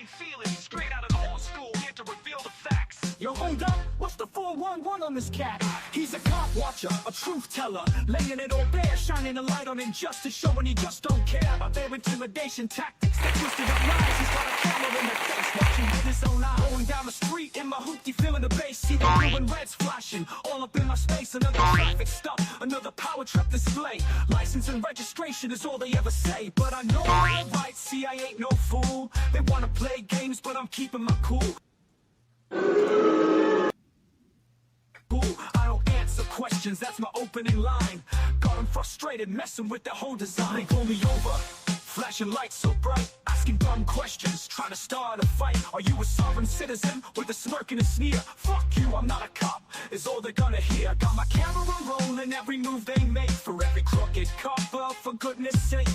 feeling, straight out of the old school, here to reveal the facts. Yo, hold up, what's the 411 on this cat? He's a cop watcher, a truth teller, laying it all bare, shining a light on injustice, showing he just don't care about their intimidation tactics. They twisted up lies, he's got a camera in their face, watching with his own eye. Going down the street in my hoopty, feeling the bass, see the blue and reds flashing, all up in my space. Another traffic stop, another power truck display. License and registration is all they ever say, but I know I'm right, see I ain't no fool. They wanna play games, but I'm keeping my cool. I don't answer questions, that's my opening line. Got them frustrated, messing with their whole design. They pull me over, flashing lights so bright, asking dumb questions, trying to start a fight. Are you a sovereign citizen with a smirk and a sneer? Fuck you, I'm not a cop, is all they're gonna hear. Got my camera rolling, every move they make, for every crooked copper, for goodness sake.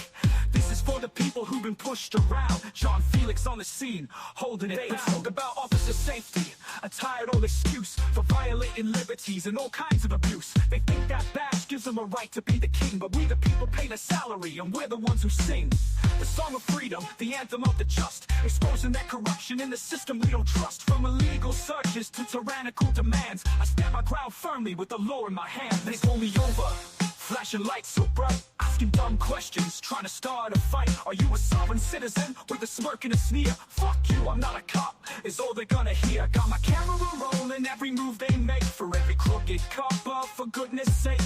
This is for the people who've been pushed around. John Felix on the scene, holding it down. Talk about officer safety, a tired old excuse for violating liberties and all kinds of abuse. They think that badge gives them a right to be the king, but we the people pay the salary and we're the ones who sing the song of freedom, the anthem of the just, exposing that corruption in the system we don't trust. From illegal searches to tyrannical demands, I stand my ground firmly with the law in my hand. They pull me over, flashing lights so bright, asking dumb questions, trying to start a fight. Are you a sovereign citizen with a smirk and a sneer? Fuck you, I'm not a cop, is all they're gonna hear. Got my camera rolling, every move they make, for every crooked copper, for goodness sake.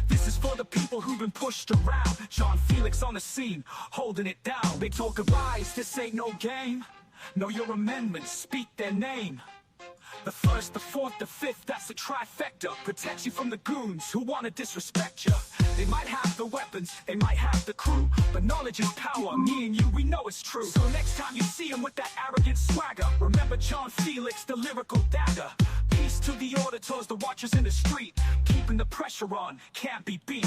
This is for the people who've been pushed around. John Felix on the scene, holding it down. They talk of lies, this ain't no game. Know your amendments, speak their name. The first, the fourth, the fifth, that's a trifecta. Protects you from the goons who want to disrespect you. They might have the weapons, they might have the crew, but knowledge is power, me and you, we know it's true. So next time you see him with that arrogant swagger, remember John Felix, the lyrical dagger. Peace to the auditors, the watchers in the street, keeping the pressure on, can't be beat.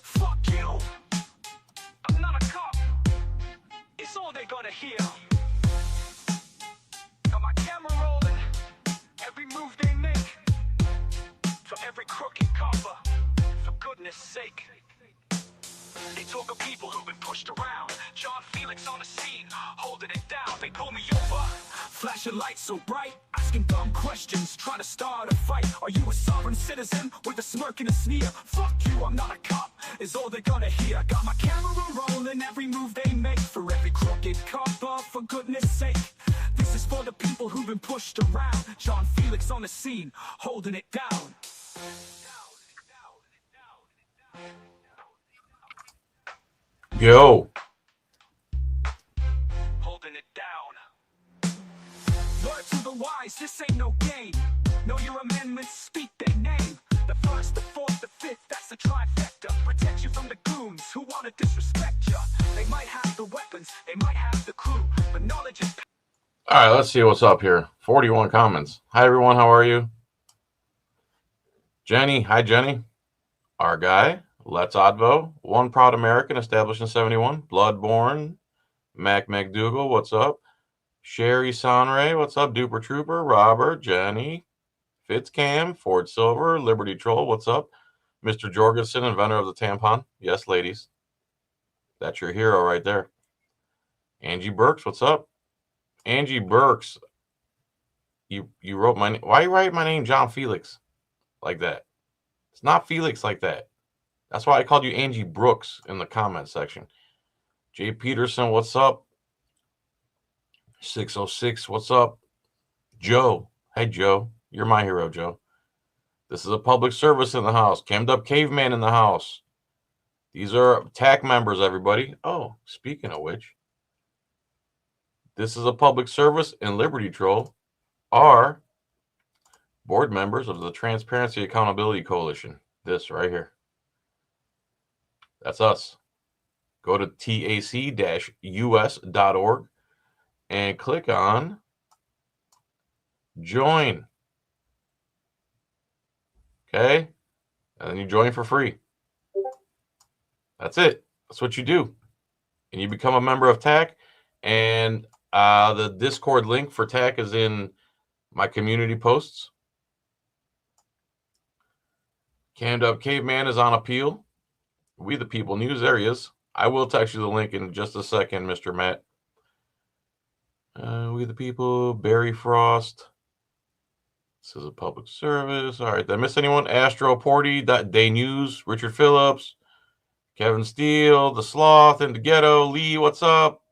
Fuck you, I'm not a cop, it's all they're gonna hear. Got my camera rolling, every move they make, for every crooked copper, for goodness sake. They talk of people who've been pushed around. John Felix on the scene, holding it down. They pull me over, flashing lights so bright, asking dumb questions, trying to start a fight. Are you a sovereign citizen with a smirk and a sneer? Fuck you, I'm not a cop, is all they're gonna hear. Got my camera rolling, every move they make, for every crooked copper, for goodness sake. This is for the people who've been pushed around. John Felix on the scene, holding it down. Yo. Holding it down. Word to the wise, this ain't no game. Know your amendments, speak their name. The first, the fourth, the fifth, that's a trifecta. Protect you from the goons who want to disrespect you. They might have the weapons, they might have the crew, but knowledge is... All right, let's see what's up here. 41 comments. Hi, everyone. How are you? Jenny. Hi, Jenny. Our guy. Let's Odvo. One Proud American, established in 71. Bloodborne. Mac McDougal. What's up? Sherry Sonray. What's up? Duper Trooper. Robert. Jenny. Fitzcam. Ford Silver. Liberty Troll. What's up? Mr. Jorgensen, inventor of the tampon. Yes, ladies. That's your hero right there. Angie Burks. What's up? Angie Burks. You wrote my name. Why you write my name John Felix like that? It's not Felix like that. That's why I called you Angie Brooks in the comment section. Jay Peterson, what's up? 606, what's up? Joe. Hey, Joe. You're my hero, Joe. This is a public service in the house. Cammed up caveman in the house. These are TAC members, everybody. Oh, speaking of which, this is a public service, and Liberty Troll are board members of the Transparency Accountability Coalition. This right here. That's us. Go to tac-us.org and click on join. Okay? And then you join for free. That's it. That's what you do. And you become a member of TAC. And the Discord link for TAC is in my community posts. Cammed Up Caveman is on appeal. We the People News, there he is. I will text you the link in just a second, Mr. Matt. We the people, Barry Frost. This is a public service. All right, did I miss anyone? Astro Porty, Day News, Richard Phillips, Kevin Steele, The Sloth, in the Ghetto, Lee, what's up?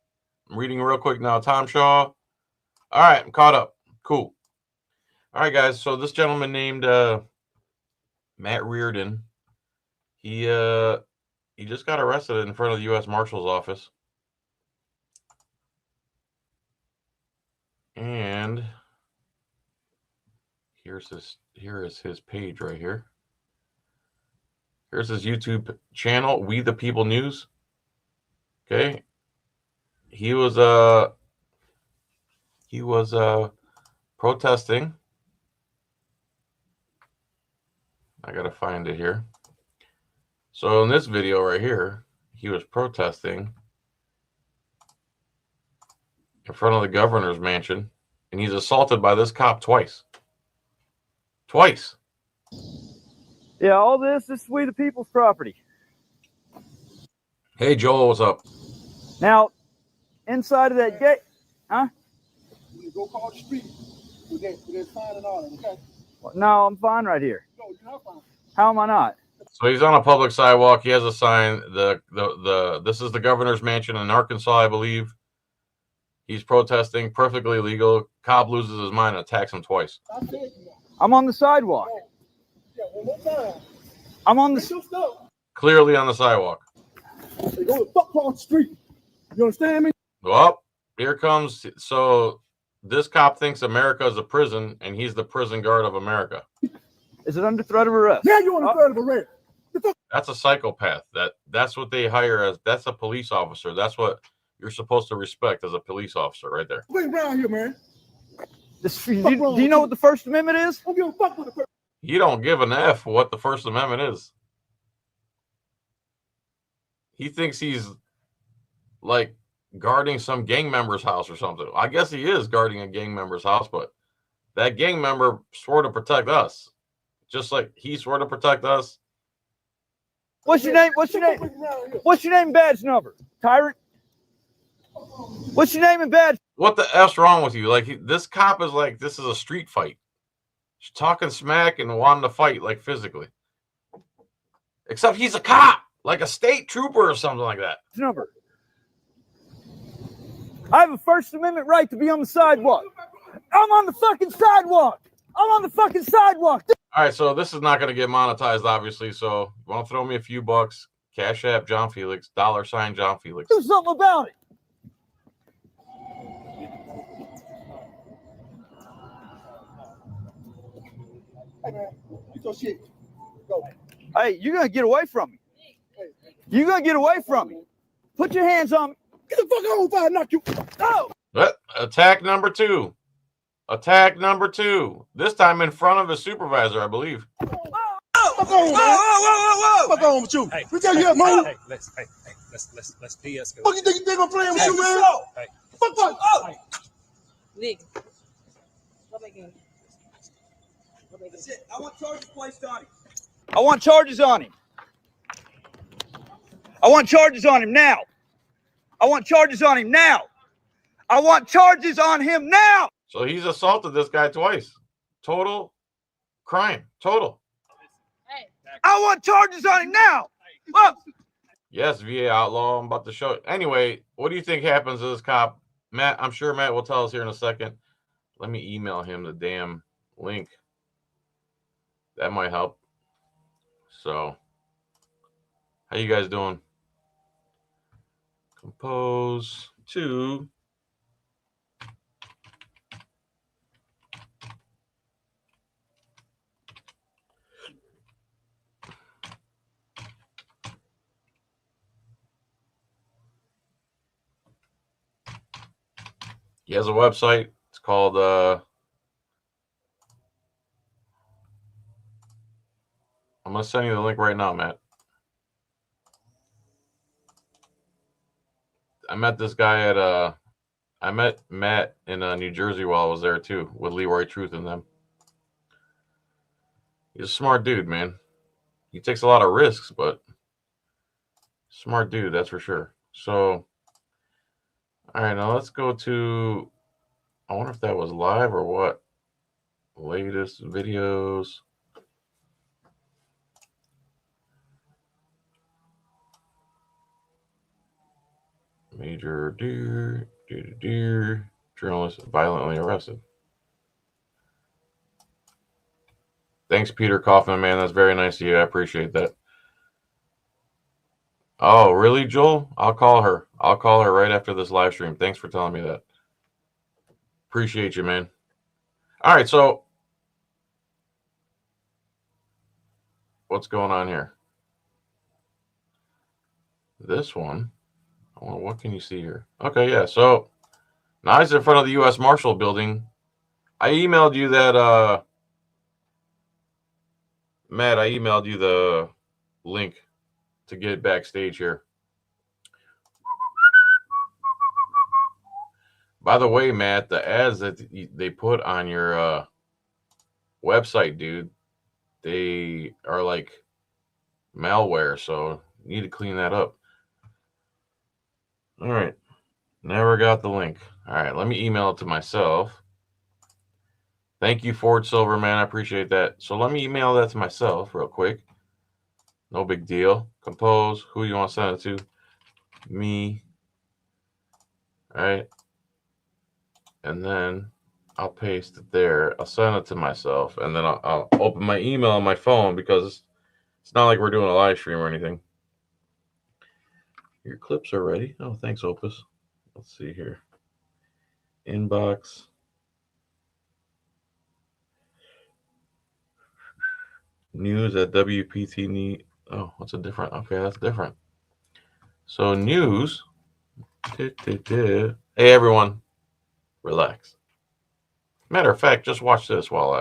I'm reading real quick now. Tom Shaw. All right, I'm caught up. Cool. All right, guys. So this gentleman named Matt Reardon, he just got arrested in front of the U.S. Marshals office. And here is his page right here. Here's his YouTube channel, We the People News. Okay. He was protesting. I gotta find it here. So in this video right here, he was protesting in front of the governor's mansion, and he's assaulted by this cop twice. Twice. Yeah, all this is We the People's property. Hey, Joel, what's up? Now, inside of that gate, huh? You go call the street with that sign and all that, okay? No, I'm fine right here. No, you're not fine. How am I not? So he's on a public sidewalk. He has a sign. This is the governor's mansion in Arkansas, I believe. He's protesting, perfectly legal. Cop loses his mind and attacks him twice. I said you know. I'm on the sidewalk. Yeah, one more time. I'm on Get the. your stuff. Clearly on the sidewalk. They go to fuck across the street. You understand me? Well, here comes. So this cop thinks America is a prison, and he's the prison guard of America. Is it under threat of arrest? Now you're on the threat of arrest. That's a psychopath. That's what they hire as. That's a police officer. That's what you're supposed to respect as a police officer, right there. Wait around here, man. Do you know what the First Amendment is? Don't give a fuck with the person. You don't give an F what the First Amendment is. He thinks he's like guarding some gang member's house or something. I guess he is guarding a gang member's house, but that gang member swore to protect us, just like he swore to protect us. What's your name? What's your name? What's your name and badge number? Tyrant? What's your name and badge? What the F's wrong with you? Like this cop is like, this is a street fight. He's talking smack and wanting to fight like physically. Except he's a cop, like a state trooper or something like that. Number. I have a First Amendment right to be on the sidewalk. I'm on the fucking sidewalk. I'm on the fucking sidewalk. All right, so this is not going to get monetized, obviously. So you want to throw me a few bucks? Cash App John Felix, $ John Felix. Do something about it. Hey, man, get your shit. Go. Hey, you're gonna get away from me. You're gonna get away from me. Put your hands on me. Get the fuck on fire, knock you. Oh! Attack number two. Attack number two. This time in front of his supervisor, I believe. Fuck on, man. Whoa! Fuck on with you. Hey, We tell you up, man. Hey, let's de-escalate. Fuck you think I'm playing with you, man? Hey. Fuck. Nigga. Go back in. That's it. I want charges placed on him. I want charges on him. I want charges on him now. I want charges on him now. I want charges on him now. So he's assaulted this guy twice. Total crime. Total. Hey. I want charges on him now. Look. Yes, VA outlaw. I'm about to show it. Anyway, what do you think happens to this cop? Matt, I'm sure Matt will tell us here in a second. Let me email him the damn link. That might help. So, how you guys doing? Compose to he has a website. It's called I'm gonna send you the link right now, Matt. I met this guy at I met Matt in New Jersey while I was there too, with Leroy Truth and them. He's a smart dude, man. He takes a lot of risks, but Smart dude, that's for sure. So, all right, now let's go to. I wonder if that was live or what. Latest videos. Major deer, journalist violently arrested. Thanks, Peter Kaufman, man. That's very nice of you. I appreciate that. Oh, really, Joel? I'll call her. I'll call her right after this live stream. Thanks for telling me that. Appreciate you, man. All right, so what's going on here? This one. Well, what can you see here? Okay, yeah. So now he's in front of the U.S. Marshal building. I emailed you that, Matt, I emailed you the link to get backstage here. By the way, Matt, the ads that they put on your website, dude, they are like malware, so you need to clean that up. All right. Never got the link. All right, let me email it to myself. Thank you, Ford Silver, man. I appreciate that. So let me email that to myself real quick. No big deal. Compose. Who you want to send it to? Me. All right. And then I'll paste it there. I'll send it to myself. And then I'll open my email on my phone because it's not like we're doing a live stream or anything. Your clips are ready. Oh, thanks, Opus. Let's see here. Inbox. News at WPT. Oh, what's a different? Okay, that's different. So news. Hey, everyone. Relax. Matter of fact, just watch this while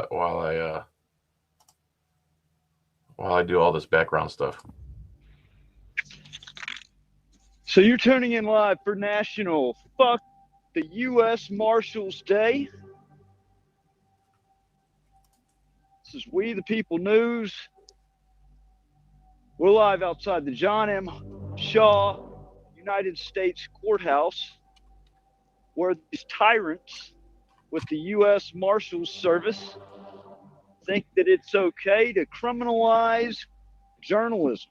I do all this background stuff. So you're tuning in live for National Fuck the U.S. Marshals Day. This is We the People News. We're live outside the John M. Shaw United States Courthouse, where these tyrants with the U.S. Marshals Service think that it's okay to criminalize journalism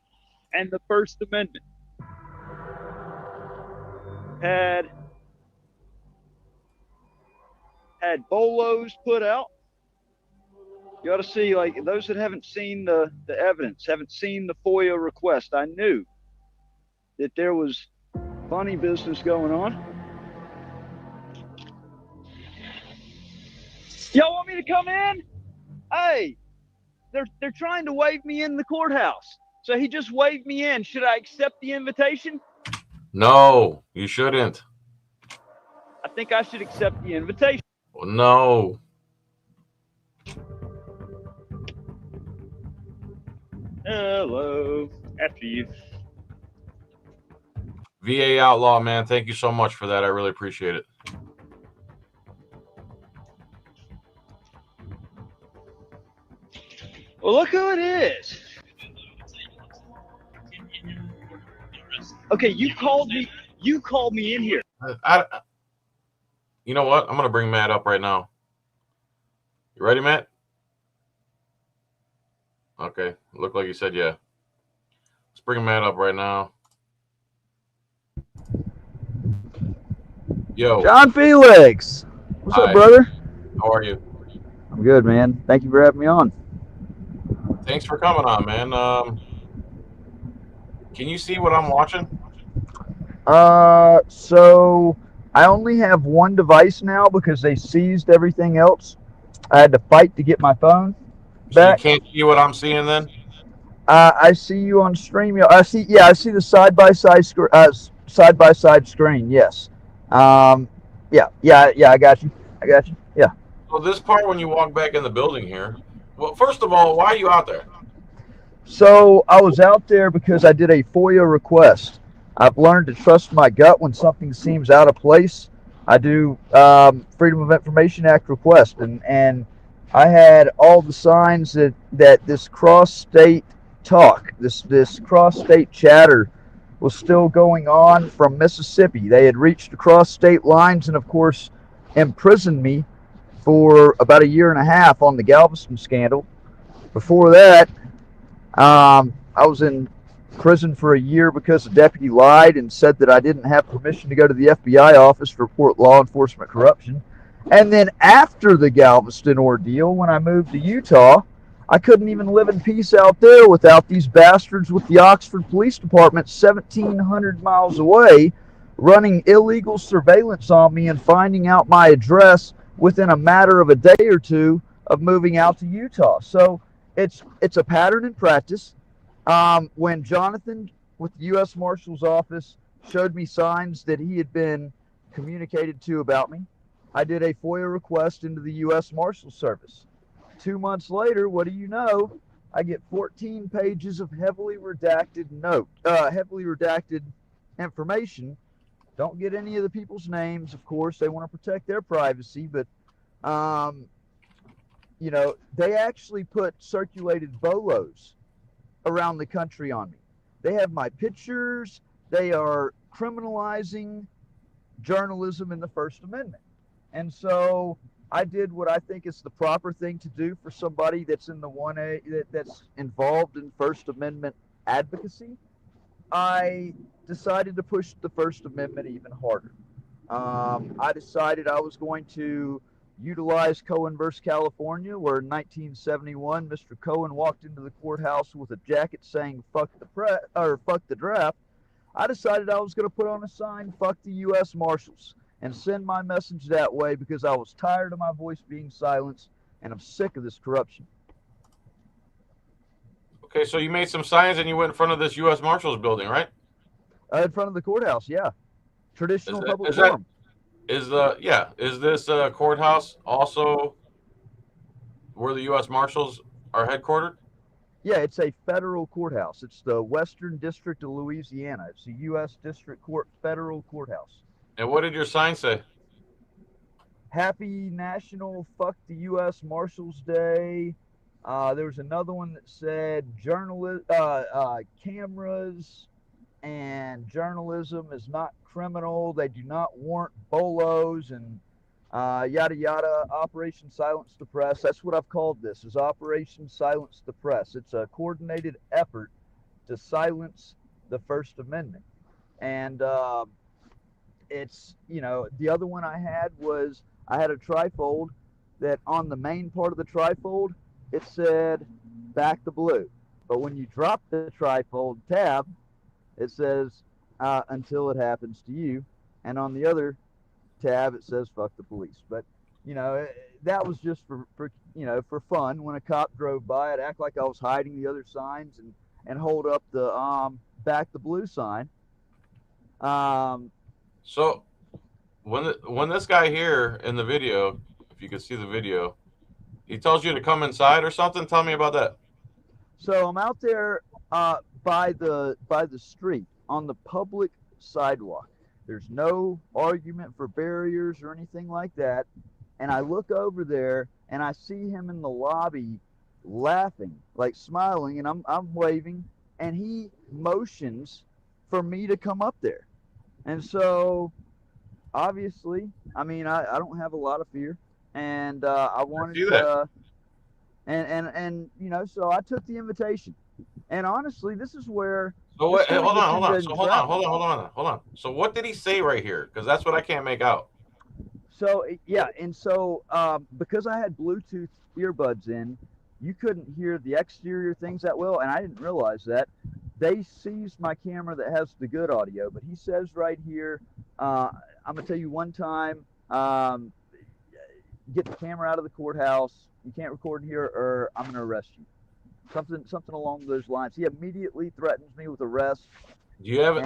and the First Amendment. Had bolos put out. You ought to see, like, those that haven't seen the evidence, haven't seen the FOIA request. I knew that there was funny business going on. Y'all want me to come in? Hey, they're trying to wave me in the courthouse. So he just waved me in. Should I accept the invitation? No, you shouldn't. I think I should accept the invitation. No. Hello. After you. VA Outlaw, man. Thank you so much for that. I really appreciate it. Well, look who it is. Okay, you called me in here. You know what? I'm going to bring Matt up right now. You ready, Matt? Okay. Looked like you said yeah. Let's bring Matt up right now. Yo. John Felix. What's Hi. up, brother? How are you? I'm good, man. Thank you for having me on. Thanks for coming on, man. Can you see what I'm watching? So I only have one device now because they seized everything else. I had to fight to get my phone back. So you can't see what I'm seeing then? I see you on stream. I see the side-by-side screen. Yes. Yeah. I got you. Yeah. So this part when you walk back in the building here. Well, first of all, why are you out there? So I was out there because I did a FOIA request. I've learned to trust my gut when something seems out of place. I do Freedom of Information Act request, and I had all the signs that this cross-state talk, this cross-state chatter was still going on from Mississippi. They had reached across state lines and, of course, imprisoned me for about a year and a half on the Galveston scandal. Before that, I was in prison for a year because the deputy lied and said that I didn't have permission to go to the FBI office to report law enforcement corruption. And then after the Galveston ordeal, when I moved to Utah, I couldn't even live in peace out there without these bastards with the Oxford Police Department 1,700 miles away running illegal surveillance on me and finding out my address within a matter of a day or two of moving out to Utah. So it's a pattern in practice. When Jonathan with the U.S. Marshals Office showed me signs that he had been communicated to about me, I did a FOIA request into the U.S. Marshals Service. 2 months later, what do you know? I get 14 pages of heavily redacted information. Don't get any of the people's names, of course. They want to protect their privacy, but you know, they actually put circulated bolos around the country on me. They have my pictures. They are criminalizing journalism in the First Amendment. And so I did what I think is the proper thing to do for somebody that's in the 1A, that's involved in First Amendment advocacy. I decided to push the First Amendment even harder. I decided I was going to utilize Cohen versus California, where in 1971, Mr. Cohen walked into the courthouse with a jacket saying "fuck the draft." I decided I was going to put on a sign "fuck the U.S. Marshals" and send my message that way because I was tired of my voice being silenced and I'm sick of this corruption. Okay, so you made some signs and you went in front of this U.S. Marshals building, right? In front of the courthouse, yeah. Traditional public forum. Is this courthouse also where the U.S. Marshals are headquartered? Yeah, it's a federal courthouse. It's the Western District of Louisiana. It's the U.S. District Court federal courthouse. And what did your sign say? Happy National Fuck the U.S. Marshals Day. There was another one that said cameras and journalism is not criminal. They do not warrant bolos and yada yada. Operation Silence the Press. That's what I've called this, is Operation Silence the Press. It's a coordinated effort to silence the First Amendment. And it's, you know, the other one I had was I had a trifold that on the main part of the trifold, it said "back the blue." But when you drop the trifold tab, it says "until it happens to you." And on the other tab, it says "fuck the police." But, you know, that was just for you know, for fun. When a cop drove by, I'd act like I was hiding the other signs and hold up the "back the blue" sign. So when this guy here in the video, if you can see the video, he tells you to come inside or something. Tell me about that. So I'm out there by the street on the public sidewalk. There's no argument for barriers or anything like that. And I look over there and I see him in the lobby laughing, like smiling, and I'm waving, and he motions for me to come up there. And so obviously, I mean, I don't have a lot of fear, and I wanted to, and you know, so I took the invitation. And honestly, this is where. So what, hold on. So what did he say right here? Because that's what I can't make out. So yeah, and so because I had Bluetooth earbuds in, you couldn't hear the exterior things that well, and I didn't realize that. They seized my camera that has the good audio, but he says right here, I'm gonna tell you one time, get the camera out of the courthouse. You can't record here, or I'm gonna arrest you. Something along those lines. He immediately threatens me with arrest. Do you have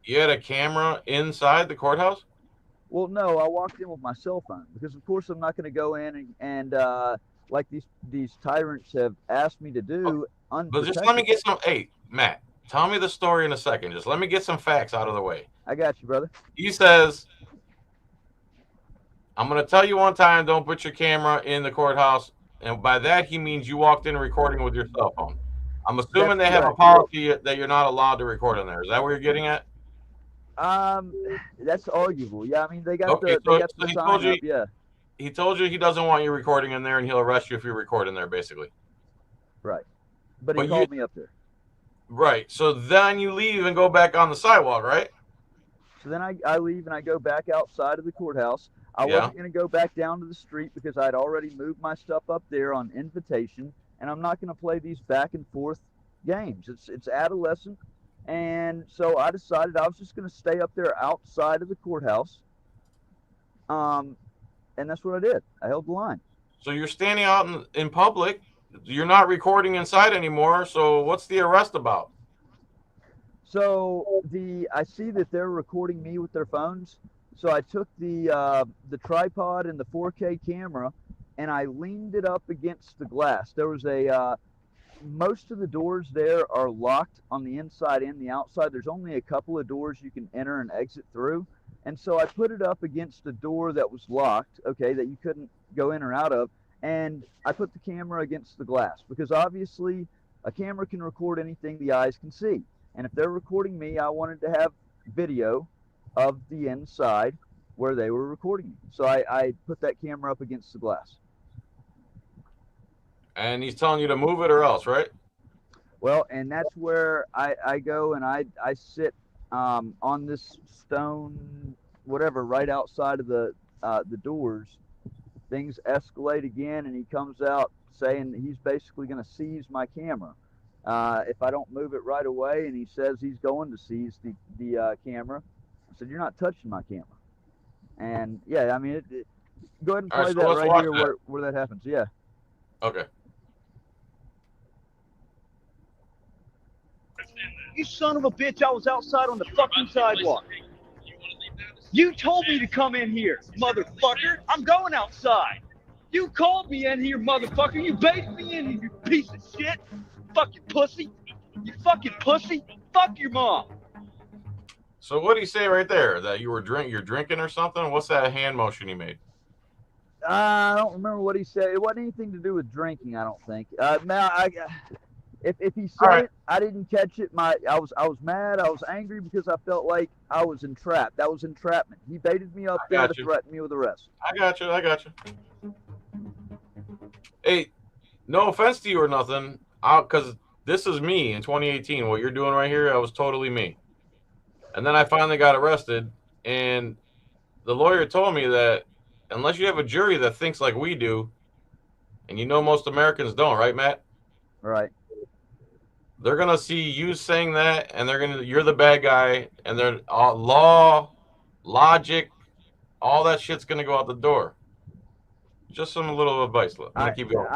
you had a camera inside the courthouse? Well, no, I walked in with my cell phone because, of course, I'm not going to go in and like these tyrants have asked me to do. But just let me get some. Hey, Matt, tell me the story in a second. Just let me get some facts out of the way. I got you, brother. He says, "I'm going to tell you one time, don't put your camera in the courthouse." And by that, he means you walked in recording with your cell phone. I'm assuming That's they have a correct. policy that you're not allowed to record in there. Is that what you're getting at? That's arguable. Yeah, I mean they got Okay, the so he sign told you up. Yeah, he told you he doesn't want you recording in there, and he'll arrest you if you record in there, basically. right. But he But called me up there. Right. So then you leave and go back on the sidewalk, right? So then I leave and I go back outside of the courthouse. I Yeah. wasn't going to go back down to the street because I'd already moved my stuff up there on invitation, and I'm not going to play these back and forth games. It's adolescent, and so I decided I was just going to stay up there outside of the courthouse. And that's what I did. I held the line. So you're standing out in public. You're not recording inside anymore. So what's the arrest about? So I see that they're recording me with their phones. So I took the tripod and the 4K camera, and I leaned it up against the glass. There was most of the doors there are locked on the inside and the outside. There's only a couple of doors you can enter and exit through. And so I put it up against a door that was locked, okay, that you couldn't go in or out of. And I put the camera against the glass because obviously a camera can record anything the eyes can see. And if they're recording me, I wanted to have video of the inside where they were recording me. So I put that camera up against the glass. And he's telling you to move it or else, right? Well, and that's where I go and I sit on this stone, whatever, right outside of the doors. Things escalate again, and he comes out saying he's basically going to seize my camera if I don't move it right away. And he says he's going to seize the camera. I said, "You're not touching my camera." And yeah, I mean, go ahead and play that right here where that happens. Yeah. Okay. You son of a bitch, I was outside on the fucking sidewalk. You told me to come in here, motherfucker. I'm going outside. You called me in here, motherfucker. You baited me in here, you piece of shit. Fucking pussy. You fucking pussy. Fuck your mom. So what did he say right there? That you're drinking or something? What's that hand motion he made? I don't remember what he said. It wasn't anything to do with drinking, I don't think. Now, if he said it, I didn't catch it. I was mad. I was angry because I felt like I was entrapped. That was entrapment. He baited me up there to threaten me with arrest. I got you. Hey, no offense to you or nothing, because this is me in 2018. What you're doing right here, that was totally me. And then I finally got arrested, and the lawyer told me that unless you have a jury that thinks like we do, and you know most Americans don't, right, Matt? Right. They're gonna see you saying that, and you're the bad guy, and they're law, logic, all that shit's gonna go out the door. Just some little advice. I'm gonna keep going.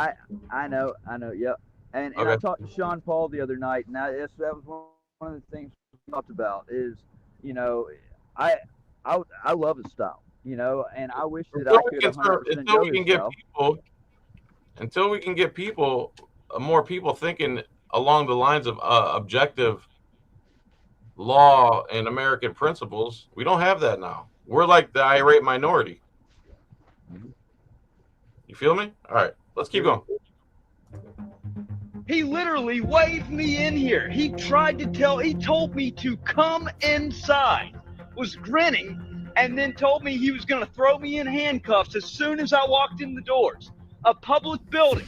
I know. Yep. And Okay. I talked to Sean Paul the other night, and that was one of the things we talked about. Is I love his style, and I wish that I could 100% go his style. Until we can get more people thinking along the lines of objective law and American principles, we don't have that now. We're like the irate minority. You feel me? All right, let's keep going. He literally waved me in here. He told me to come inside, was grinning, and then told me he was going to throw me in handcuffs as soon as I walked in the doors. A public building.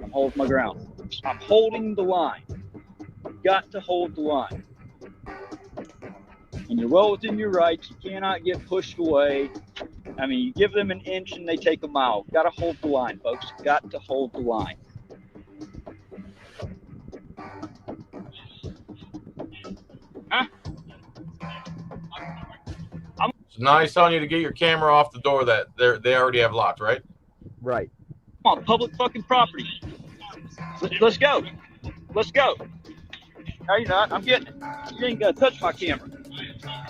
I'm holding my ground. I'm holding the line. Got to hold the line. And you're well within your rights. You cannot get pushed away. I mean, you give them an inch and they take a mile. Got to hold the line, folks. Got to hold the line. Huh? So now he's telling you to get your camera off the door that they already have locked, right? Right. Come on, public fucking property. Let's go. Let's go. No, you're not. I'm getting it. You ain't gonna touch my camera.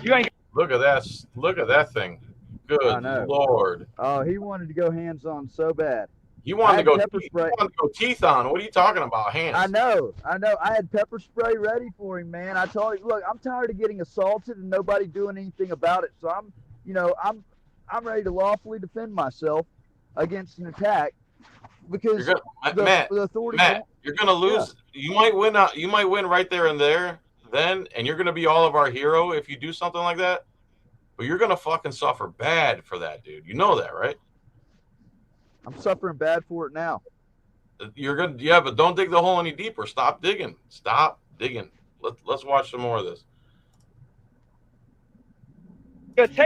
You ain't. Look at that. Look at that thing. Good Lord. Oh, he wanted to go hands on so bad. You wanted to go teeth on. What are you talking about? Hands. I know. I had pepper spray ready for him, man. I told him, look, I'm tired of getting assaulted and nobody doing anything about it. So I'm ready to lawfully defend myself against an attack. because You're gonna, Matt, the authorities Matt, you're gonna lose. You might win. You might win right there and there, then, and you're gonna be all of our hero if you do something like that. But you're gonna fucking suffer bad for that, dude. You know that, right? I'm suffering bad for it now. You're gonna, yeah, but don't dig the hole any deeper. Stop digging. Stop digging. Let's watch some more of this.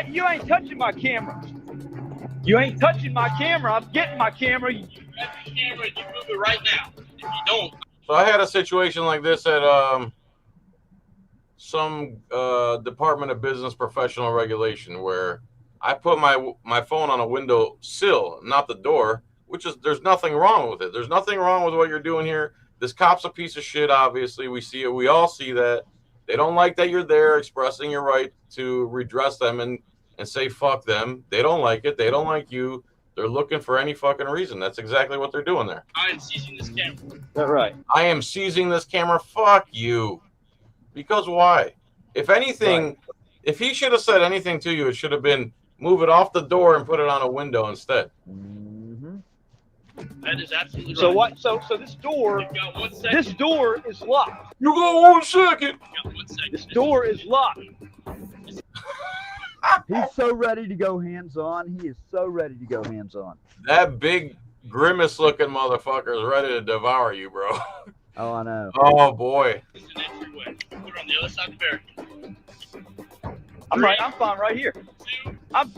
You ain't touching my camera. You ain't touching my camera. I'm getting my camera. You grab the camera and you move it right now. If you don't. So I had a situation like this at some Department of Business Professional Regulation where I put my phone on a window sill, not the door, which is, there's nothing wrong with it. There's nothing wrong with what you're doing here. This cop's a piece of shit, obviously. We see it. We all see that. They don't like that you're there expressing your right to redress them and say fuck them. They don't like it. They don't like you. They're looking for any fucking reason. That's exactly what they're doing there. I am seizing this camera. That's right. I am seizing this camera. Fuck you. Because why? If anything, if he should have said anything to you, it should have been move it off the door and put it on a window instead. That is absolutely right. So what? So this door. You've got 1 second. This door is locked. You got 1 second. You've got 1 second. This door is locked. He's so ready to go hands-on. He is so ready to go hands-on. That big grimace-looking motherfucker is ready to devour you, bro. Oh, I know. Oh boy. It's an entryway. Put it on the other side of the barricade. I'm fine right here. 2, 1.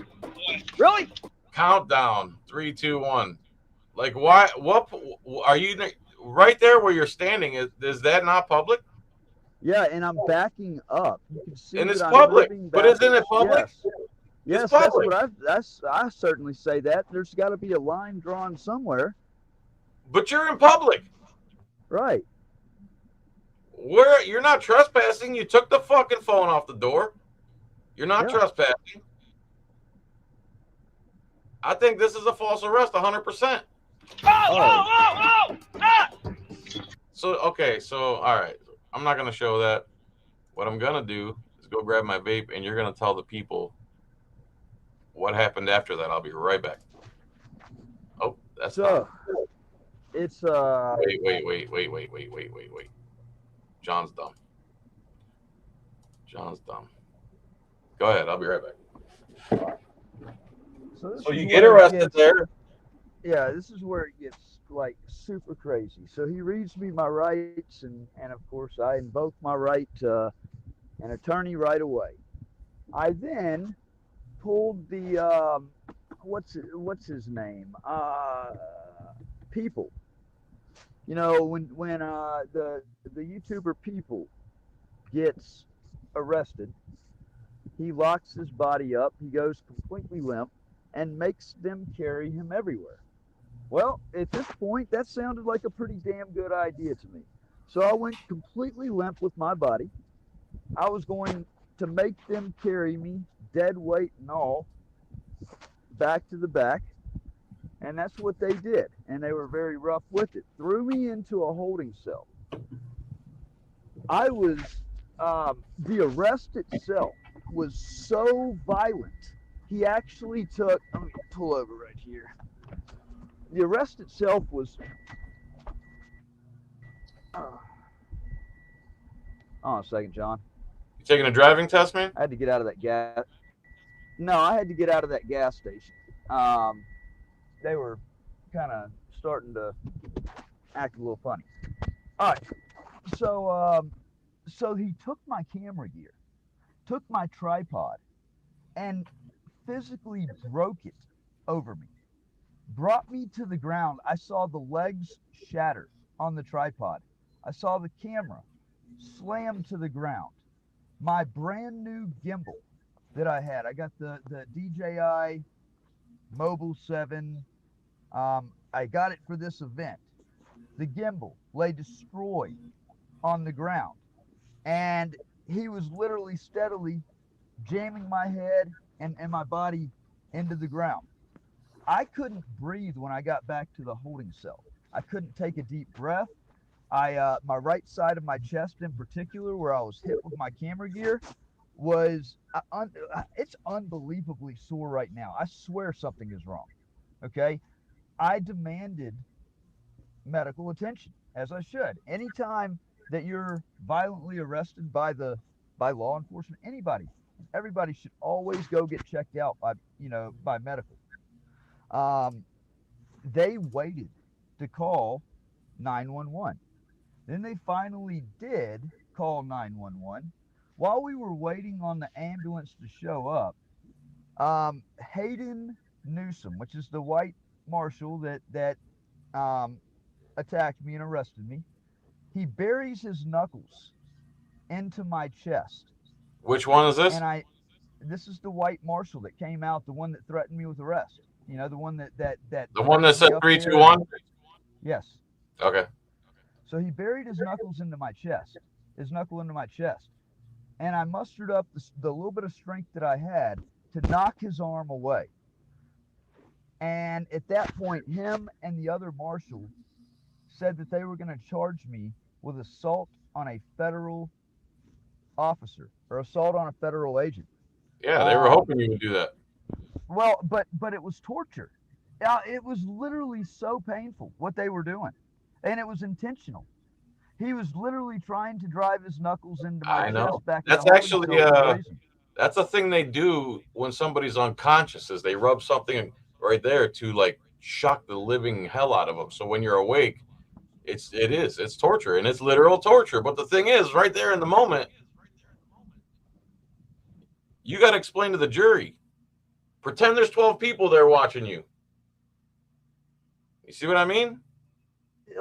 Really? Countdown. 3, 2, 1. Like why? What are you right there where you're standing? Is that not public? Yeah, and I'm backing up. You can see. And it's public, but isn't it public? Yes, that's what I certainly say that. There's got to be a line drawn somewhere. But you're in public. Right. Where you're not trespassing. You took the fucking phone off the door. You're not trespassing. I think this is a false arrest, 100%. So, okay, so, all right. I'm not going to show that. What I'm going to do is go grab my vape, and you're going to tell the people what happened after that. I'll be right back. Oh, that's so. It's Wait. John's dumb. Go ahead. I'll be right back. So you get arrested there. Yeah, this is where it gets like super crazy. So he reads me my rights, and of course I invoke my right to an attorney right away. I then pulled the what's his name? People. You know, when the YouTuber People gets arrested, he locks his body up. He goes completely limp and makes them carry him everywhere. Well, at this point, that sounded like a pretty damn good idea to me. So I went completely limp with my body. I was going to make them carry me, dead weight and all, back to the back. And that's what they did. And they were very rough with it. Threw me into a holding cell. I was, the arrest itself was so violent. He actually took, let me pull over right here. The arrest itself was, hold on a second, John. You taking a driving test, man? I had to get out of that gas. No, I had to get out of that gas station. They were kind of starting to act a little funny. All right. So he took my camera gear, took my tripod, and physically broke it over me. Brought me to the ground. I saw the legs shatter on the tripod. I saw the camera slam to the ground. My brand new gimbal that I had, I got the DJI Mobile 7. I got it for this event. The gimbal lay destroyed on the ground. And he was literally steadily jamming my head and my body into the ground. I couldn't breathe when I got back to the holding cell. I couldn't take a deep breath. My right side of my chest in particular, where I was hit with my camera gear, was it's unbelievably sore right now. I swear something is wrong. Okay, I demanded medical attention, as I should. Anytime that you're violently arrested by law enforcement, everybody should always go get checked out by medical. Um, they waited to call 911. Then they finally did call 911. While we were waiting on the ambulance to show up, Hayden Newsom, which is the white marshal that um, attacked me and arrested me, he buries his knuckles into my chest. Which one is this? And this is the white marshal that came out, the one that threatened me with arrest. The one that The one that said up 3, there. 2, 1? Yes. Okay. So he buried his knuckles into my chest, and I mustered up the little bit of strength that I had to knock his arm away. And at that point, him and the other marshal said that they were going to charge me with assault on a federal officer or assault on a federal agent. Yeah, they were hoping you would do that. Well, but it was torture. It was literally so painful what they were doing, and it was intentional. He was literally trying to drive his knuckles into my I know. chest back. That's actually that's a thing they do when somebody's unconscious. Is they rub something right there to like shock the living hell out of them. So when you're awake, it's torture, and it's literal torture. But the thing is, right there in the moment, you got to explain to the jury. Pretend there's 12 people there watching you. You see what I mean?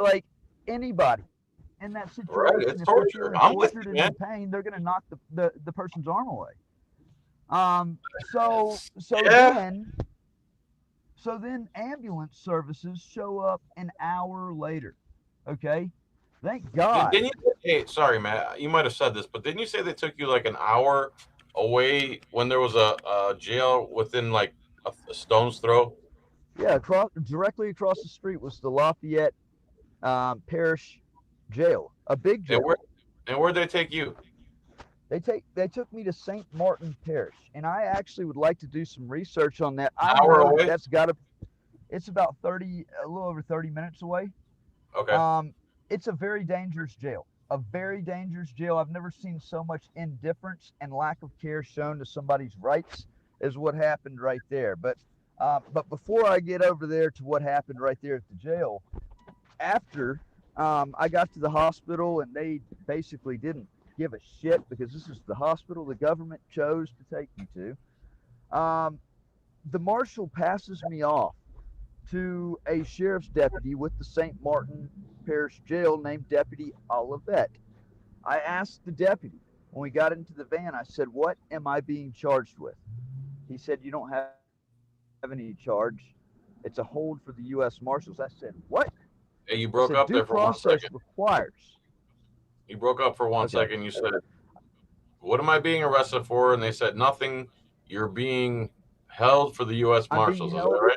Like anybody in that situation, right, it's if torture. they're I'm with tortured you, and man. in pain, they're going to knock the person's arm away. So Yeah. then ambulance services show up an hour later. Okay, thank God. Didn't you? Hey, sorry, Matt. You might have said this, but didn't you say they took you like an hour away when there was a jail within like a stone's throw? Yeah, directly across the street was the Lafayette Parish Jail, a big jail. And where'd they take you? They took me to St. Martin Parish, and I actually would like to do some research on that. An hour away? It's about a little over 30 minutes away. Okay. It's a very dangerous jail. I've never seen so much indifference and lack of care shown to somebody's rights as what happened right there. But before I get over there to what happened right there at the jail, after I got to the hospital, and they basically didn't give a shit because this is the hospital the government chose to take me to. The marshal passes me off to a sheriff's deputy with the St. Martin Parish Jail named Deputy Olivet. I asked the deputy when we got into the van, I said, "What am I being charged with?" He said, "You don't have any charge. It's a hold for the U.S. Marshals." I said, "What?" Hey, you broke up there for 1 second. Requires. You broke up for one second. You said, "What am I being arrested for?" And they said, "Nothing. You're being held for the U.S. Marshals." Is that right?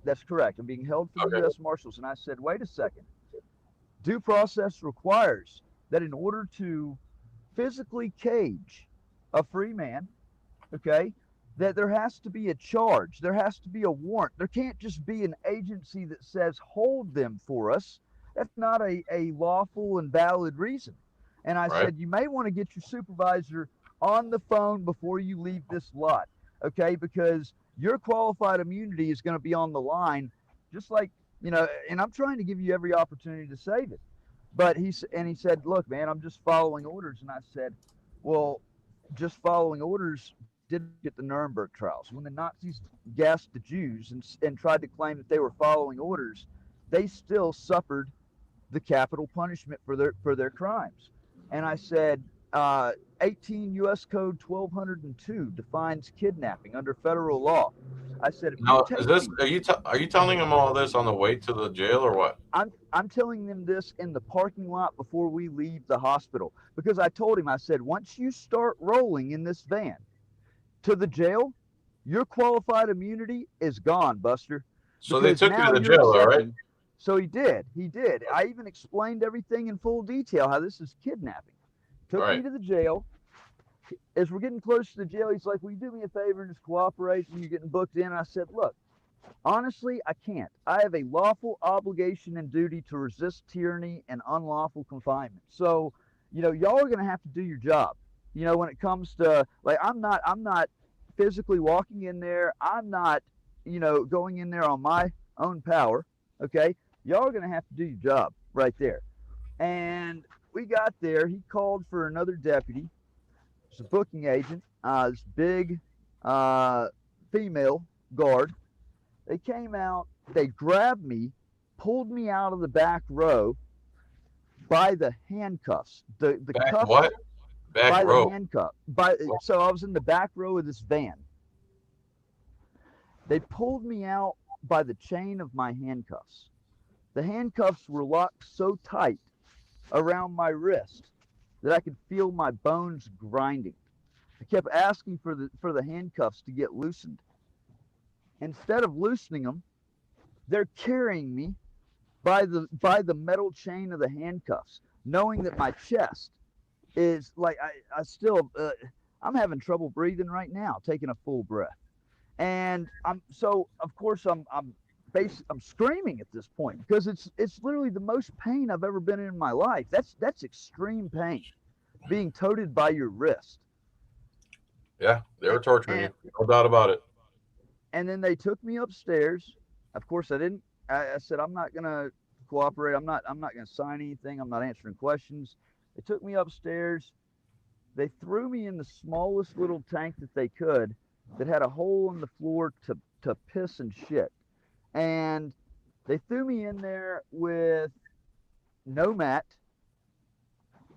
That's correct. I'm being held for the U.S. Marshals. And I said, "Wait a second. Due process requires that in order to physically cage a free man, okay, that there has to be a charge. There has to be a warrant. There can't just be an agency that says, hold them for us. That's not a lawful and valid reason." And I said, "You may want to get your supervisor on the phone before you leave this lot, okay, because your qualified immunity is going to be on the line, just like, and I'm trying to give you every opportunity to save it." But he said, "Look, man, I'm just following orders." And I said, "Well, just following orders didn't get the Nuremberg trials. When the Nazis gassed the Jews and tried to claim that they were following orders, they still suffered the capital punishment for their crimes." And I said, 18 U.S. Code 1202 defines kidnapping under federal law. I said, "Now, are you telling them all this on the way to the jail or what?" I'm telling them this in the parking lot before we leave the hospital, because I told him, I said, "Once you start rolling in this van to the jail, your qualified immunity is gone, Buster." So they took you to the jail, all right? So he did. I even explained everything in full detail, how this is kidnapping. Took me to the jail. As we're getting close to the jail, he's like, "Will you do me a favor and just cooperate? And you're getting booked in." I said, "Look, Honestly, I can't. I have a lawful obligation and duty to resist tyranny and unlawful confinement. So, y'all are going to have to do your job. When it comes to, like, I'm not physically walking in there. I'm not, going in there on my own power. Okay. Y'all are going to have to do your job right there. And we got there. He called for another deputy. It's a booking agent. This big female guard. They came out, they grabbed me, pulled me out of the back row by the handcuffs. The Back cuffs what? Back by row. the handcuff. So I was in the back row of this van. They pulled me out by the chain of my handcuffs. The handcuffs were locked so tight around my wrist that I could feel my bones grinding. I kept asking for the handcuffs to get loosened. Instead of loosening them, they're carrying me by the metal chain of the handcuffs, knowing that my chest is like I still I'm having trouble breathing right now, taking a full breath, and I'm screaming at this point because it's literally the most pain I've ever been in my life. That's extreme pain, being toted by your wrist. Yeah, they were torturing you. No doubt about it. And then they took me upstairs. Of course, I didn't. I said I'm not gonna cooperate. I'm not gonna sign anything. I'm not answering questions. They took me upstairs. They threw me in the smallest little tank that they could, that had a hole in the floor to piss and shit. And they threw me in there with no mat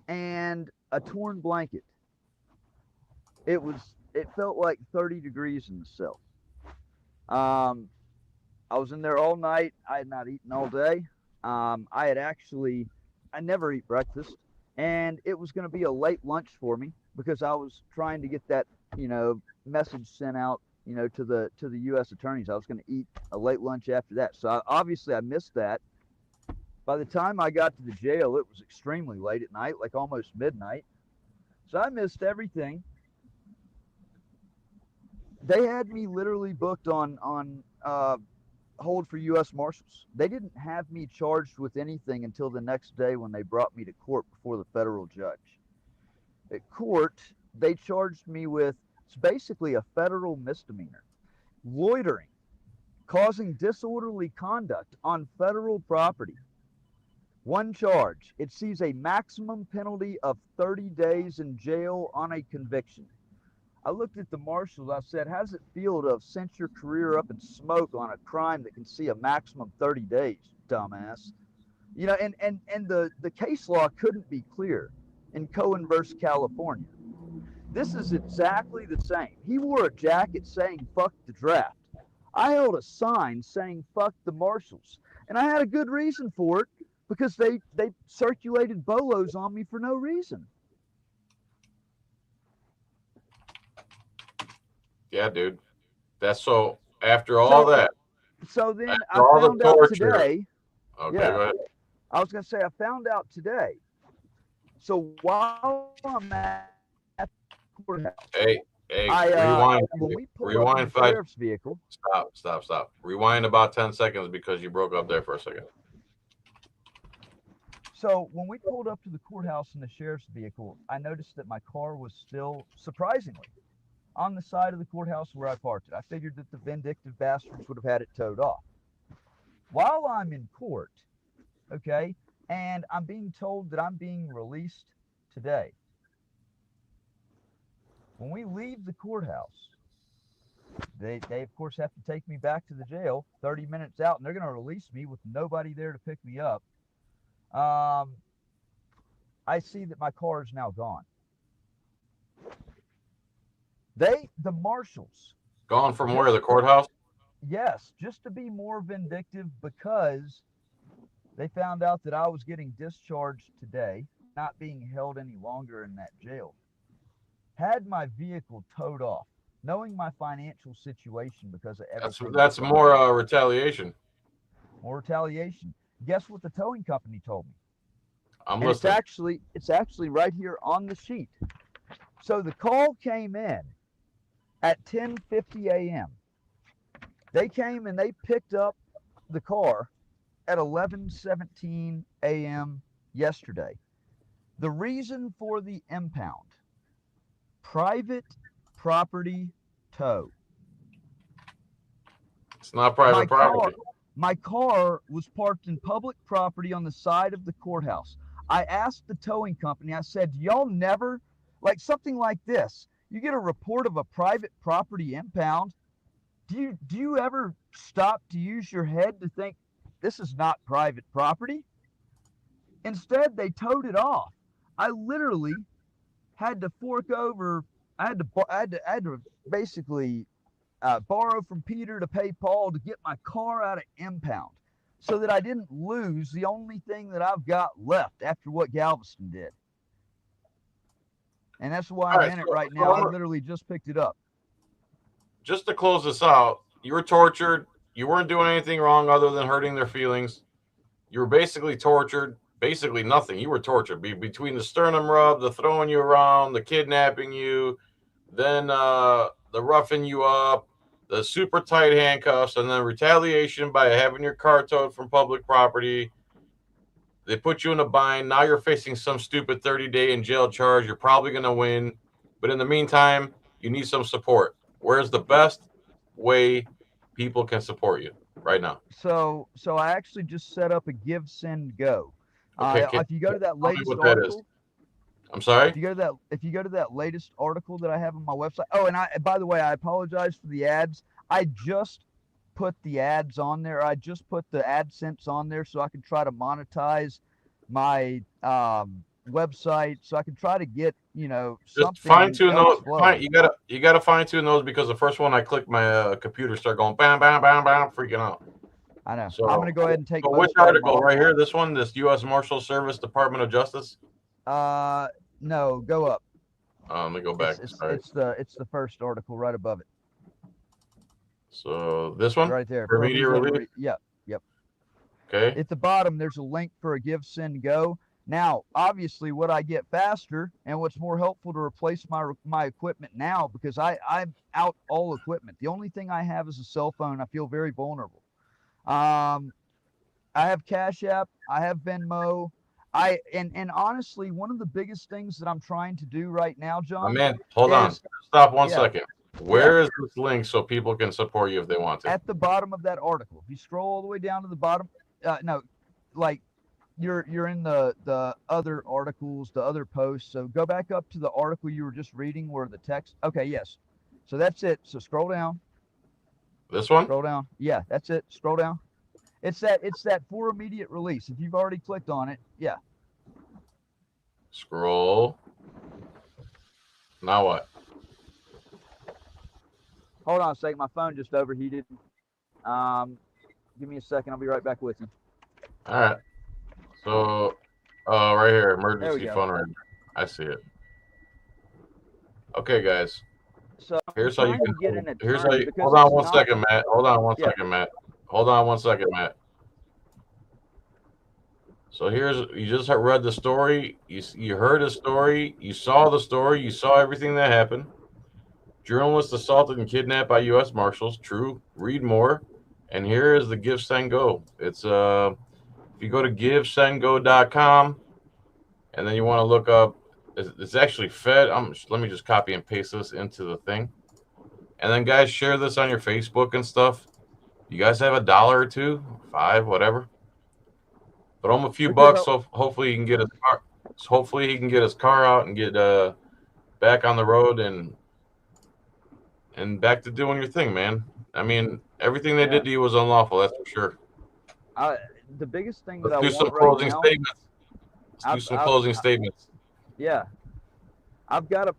and a torn blanket. It felt like 30 degrees in the cell. I was in there all night. I had not eaten all day. I never eat breakfast, and it was going to be a late lunch for me because I was trying to get that, message sent out, to the U.S. attorneys. I was going to eat a late lunch after that. So obviously I missed that. By the time I got to the jail, it was extremely late at night, like almost midnight. So I missed everything. They had me literally booked on hold for U.S. Marshals. They didn't have me charged with anything until the next day when they brought me to court before the federal judge. At court, they charged me with, it's basically a federal misdemeanor, loitering, causing disorderly conduct on federal property. One charge. It sees a maximum penalty of 30 days in jail on a conviction. I looked at the marshals. I said, how does it feel to have sent your career up in smoke on a crime that can see a maximum 30 days, dumbass? And the case law couldn't be clearer in Cohen versus California. This is exactly the same. He wore a jacket saying, fuck the draft. I held a sign saying, fuck the marshals. And I had a good reason for it because they circulated bolos on me for no reason. Yeah, dude. That's so. After all that. So then I After all the found out torture. today. Okay, Yeah. go ahead. I was going to say I found out today. So while I'm at the courthouse, Hey, rewind. When we pulled up in the 5. sheriff's vehicle. Stop. Rewind about 10 seconds because you broke up there for a second. So when we pulled up to the courthouse in the sheriff's vehicle, I noticed that my car was still, surprisingly, on the side of the courthouse where I parked it. I figured that the vindictive bastards would have had it towed off. While I'm in court, okay, and I'm being told that I'm being released today. When we leave the courthouse, they of course have to take me back to the jail 30 minutes out, and they're going to release me with nobody there to pick me up. I see that my car is now gone. The marshals. Gone from where? The courthouse? Yes, just to be more vindictive because they found out that I was getting discharged today, not being held any longer in that jail. Had my vehicle towed off, knowing my financial situation because of everything. That's more retaliation. More retaliation. Guess what the towing company told me? I'm listening. It's actually right here on the sheet. So the call came in at 10:50 a.m. They came and they picked up the car at 11:17 a.m. yesterday. The reason for the impound: private property tow. It's not private property. My car was parked in public property on the side of the courthouse. I asked the towing company, I said, y'all never, like something like this, you get a report of a private property impound. Do you ever stop to use your head to think this is not private property? Instead, they towed it off. I literally had to fork over. I had to basically borrow from Peter to pay Paul to get my car out of impound, so that I didn't lose the only thing that I've got left after what Galveston did. And that's why I'm in it right now. I literally just picked it up. Just to close this out, you were tortured. You weren't doing anything wrong other than hurting their feelings. You were basically tortured. Basically nothing. You were tortured. Between the sternum rub, the throwing you around, the kidnapping you, then the roughing you up, the super tight handcuffs, and then retaliation by having your car towed from public property. They put you in a bind. Now you're facing some stupid 30-day in jail charge. You're probably going to win. But in the meantime, you need some support. Where's the best way people can support you right now? So I actually just set up a Give, Send, Go. Okay, if you go to that latest article, that is. I'm sorry. If you go to that latest article that I have on my website. Oh, and by the way, I apologize for the ads. I just put the ads on there. I just put the AdSense on there so I can try to monetize my website, so I can try to get something. Just fine tune those. You gotta fine tune those, because the first one I clicked, my computer started going bam bam bam bam, freaking out. I know. So I'm gonna go ahead and take. So which article right here? This one, this U.S. Marshals Service, Department of Justice. No, go up. Let me go back. It's the first article right above it. So this one right there. For immediate relief. Yep. Okay. At the bottom, there's a link for a Give, Send, Go. Now, obviously, what I get faster and what's more helpful to replace my equipment now, because I'm out all equipment. The only thing I have is a cell phone. I feel very vulnerable. I have Cash App. I have Venmo. And honestly, one of the biggest things that I'm trying to do right now, John. Man, hold on. Stop one second. Where is this link so people can support you if they want to? At the bottom of that article. If you scroll all the way down to the bottom, you're in the other articles, the other posts. So go back up to the article you were just reading where the text. Okay, yes. So that's it. So scroll down. This one? Scroll down. Yeah, that's it. Scroll down. It's that for immediate release. If you've already clicked on it, yeah. Scroll. Now what? Hold on a second. My phone just overheated. Give me a second. I'll be right back with you. All right. So, right here, emergency fundraiser. I see it. Okay, guys. So here's how you can get an attorney. Here's how you. Hold on one second, Matt. Hold on one second, Matt. Hold on one second, Matt. So you just read the story. You heard the story. You saw the story. You saw everything that happened. Journalist assaulted and kidnapped by U.S. Marshals. True. Read more. And here is the Give, Send, Go. It's if you go to givesendgo.com, and then you want to look up. It's actually fed. Let me just copy and paste this into the thing. And then, guys, share this on your Facebook and stuff. You guys have $1 or $2, $5, whatever. Throw him a few bucks, so hopefully he can get his car. Hopefully he can get his car out and get back on the road and back to doing your thing, man. I mean, everything they did to you was unlawful. That's for sure. The biggest thing Let's do some closing statements. Let's do some closing statements. Yeah, I've got a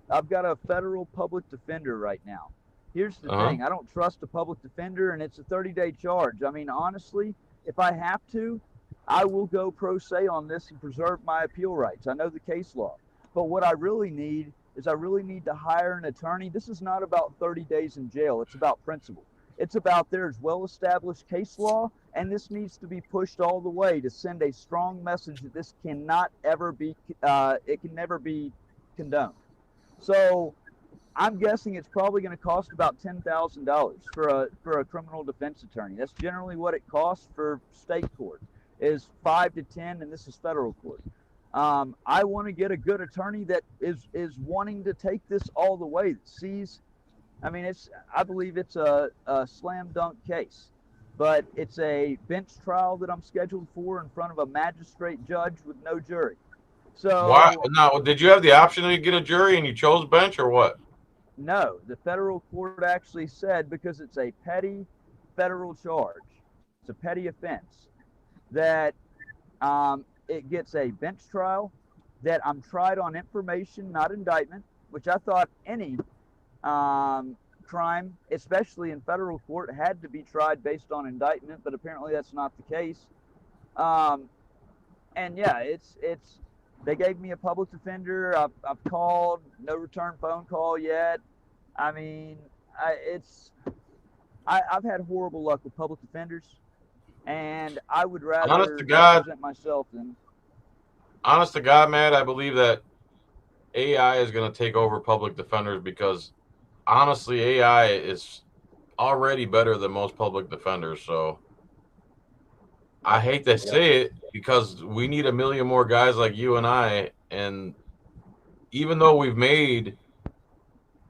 federal public defender right now. Here's the thing: I don't trust a public defender, and it's a 30-day charge. I mean, honestly, if I have to, I will go pro se on this and preserve my appeal rights. I know the case law, but what I really need is to hire an attorney. This is not about 30 days in jail. It's about principle. It's about there's well-established case law, and this needs to be pushed all the way to send a strong message that this cannot ever be, it can never be condoned. So I'm guessing it's probably going to cost about $10,000 for a criminal defense attorney. That's generally what it costs for state court, is 5 to 10, and this is federal court. I want to get a good attorney that is wanting to take this all the way. That sees, I mean, I believe it's a slam dunk case, but it's a bench trial that I'm scheduled for in front of a magistrate judge with no jury. So why now? Did you have the option to get a jury and you chose bench or what? no, the federal court actually said because it's a petty federal charge, it's a petty offense, that it gets a bench trial, that I'm tried on information, not indictment, which I thought any crime, especially in federal court, had to be tried based on indictment, but apparently that's not the case. And yeah, it's they gave me a public defender. I've called, no return phone call yet. I mean, I've had horrible luck with public defenders, and I would rather Honest to God, represent myself than. Honest to God, Matt, I believe that AI is going to take over public defenders because honestly, AI is already better than most public defenders. So I hate to say it because we need 1 million more guys like you and I. And even though we've made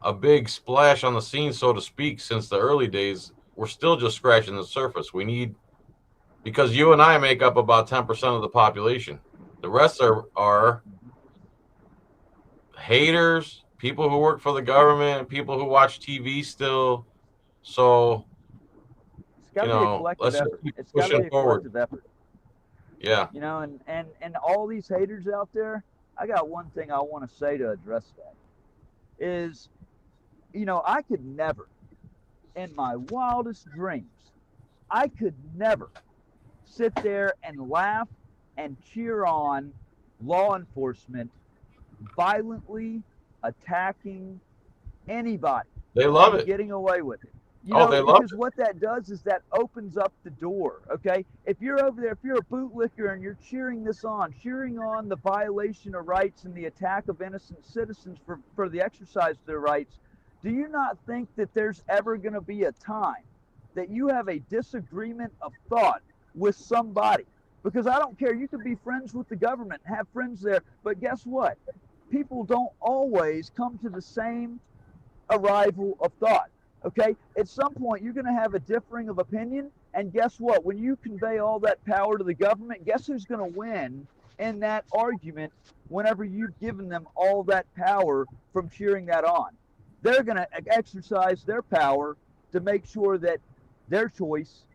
a big splash on the scene, so to speak, since the early days, we're still just scratching the surface. We need, because you and I make up about 10% of the population. The rest are haters, people who work for the government, people who watch TV still. So, It's got to be a collective effort. It's got to be a collective effort. Yeah. You know, and all these haters out there, I got one thing I want to say to address that is, you know, I could never, in my wildest dreams, I could never sit there and laugh and cheer on law enforcement violently attacking anybody. They love it. Getting away with it. You Oh, know, they love because what that does is that opens up the door, okay? If you're over there, if you're a bootlicker and you're cheering on the violation of rights and the attack of innocent citizens for the exercise of their rights, do you not think that there's ever going to be a time that you have a disagreement of thought with somebody? Because I don't care, you could be friends with the government, have friends there, but guess what? People don't always come to the same arrival of thought. Okay, at some point you're going to have a differing of opinion, and guess what? When you convey all that power to the government, guess who's going to win in that argument whenever you've given them all that power from cheering that on? They're going to exercise their power to make sure that their choice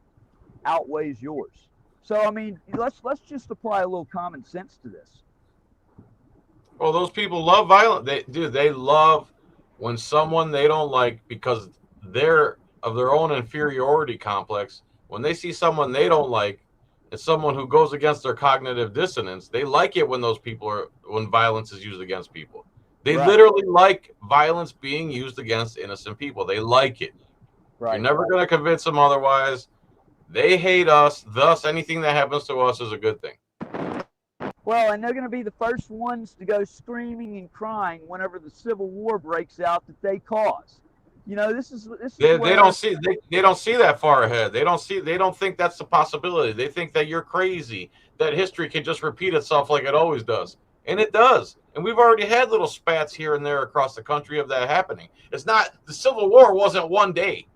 outweighs yours. So, I mean, let's just apply a little common sense to this. Well, those people love violence. They love when someone they don't like because they're of their own inferiority complex. When they see someone they don't like, it's someone who goes against their cognitive dissonance. They like it when when violence is used against people. They literally like violence being used against innocent people. They like it. Right. You're never going to convince them otherwise. They hate us. Thus, anything that happens to us is a good thing. Well, and they're going to be the first ones to go screaming and crying whenever the Civil War breaks out that they caused. You know, this is they don't see that far ahead. They don't think that's a possibility. They think that you're crazy, that history can just repeat itself like it always does. And it does. And we've already had little spats here and there across the country of that happening. It's not, the Civil War wasn't one day.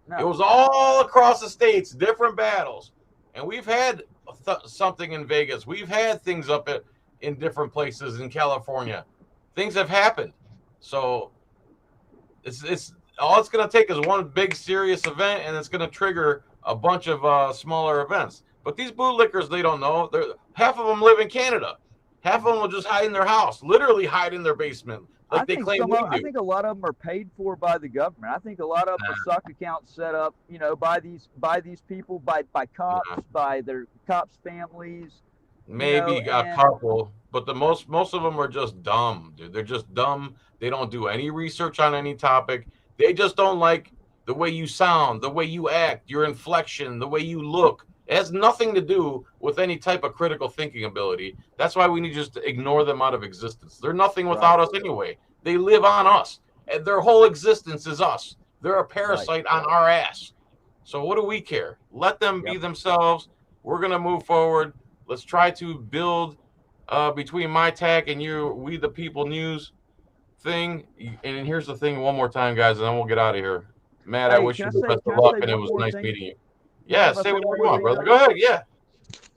No. It was all across the states, different battles. And we've had something in Vegas. We've had things up in different places in California. Things have happened. So it's all it's going to take is one big serious event, and it's going to trigger a bunch of smaller events. But these bootlickers, they don't know. Half of them live in Canada. Half of them will just hide in their house, literally hide in their basement, like they claim we do. I think a lot of them are paid for by the government. I think a lot of them are suck accounts set up, you know, by these people, by cops, by their cops' families. Maybe a couple, but most of them are just dumb, dude. They're just dumb. They don't do any research on any topic. They just don't like the way you sound, the way you act, your inflection, the way you look. It has nothing to do with any type of critical thinking ability. That's why we need just to ignore them out of existence. They're nothing without us anyway. They live on us. And their whole existence is us. They're a parasite on our ass. So what do we care? Let them be themselves. We're gonna move forward. Let's try to build between my tag and we the people news thing. And here's the thing, one more time, guys, and then we'll get out of here. Matt, I wish you the best of luck, and it was nice meeting you. Yeah, say whatever you want, brother. Go ahead. Yeah.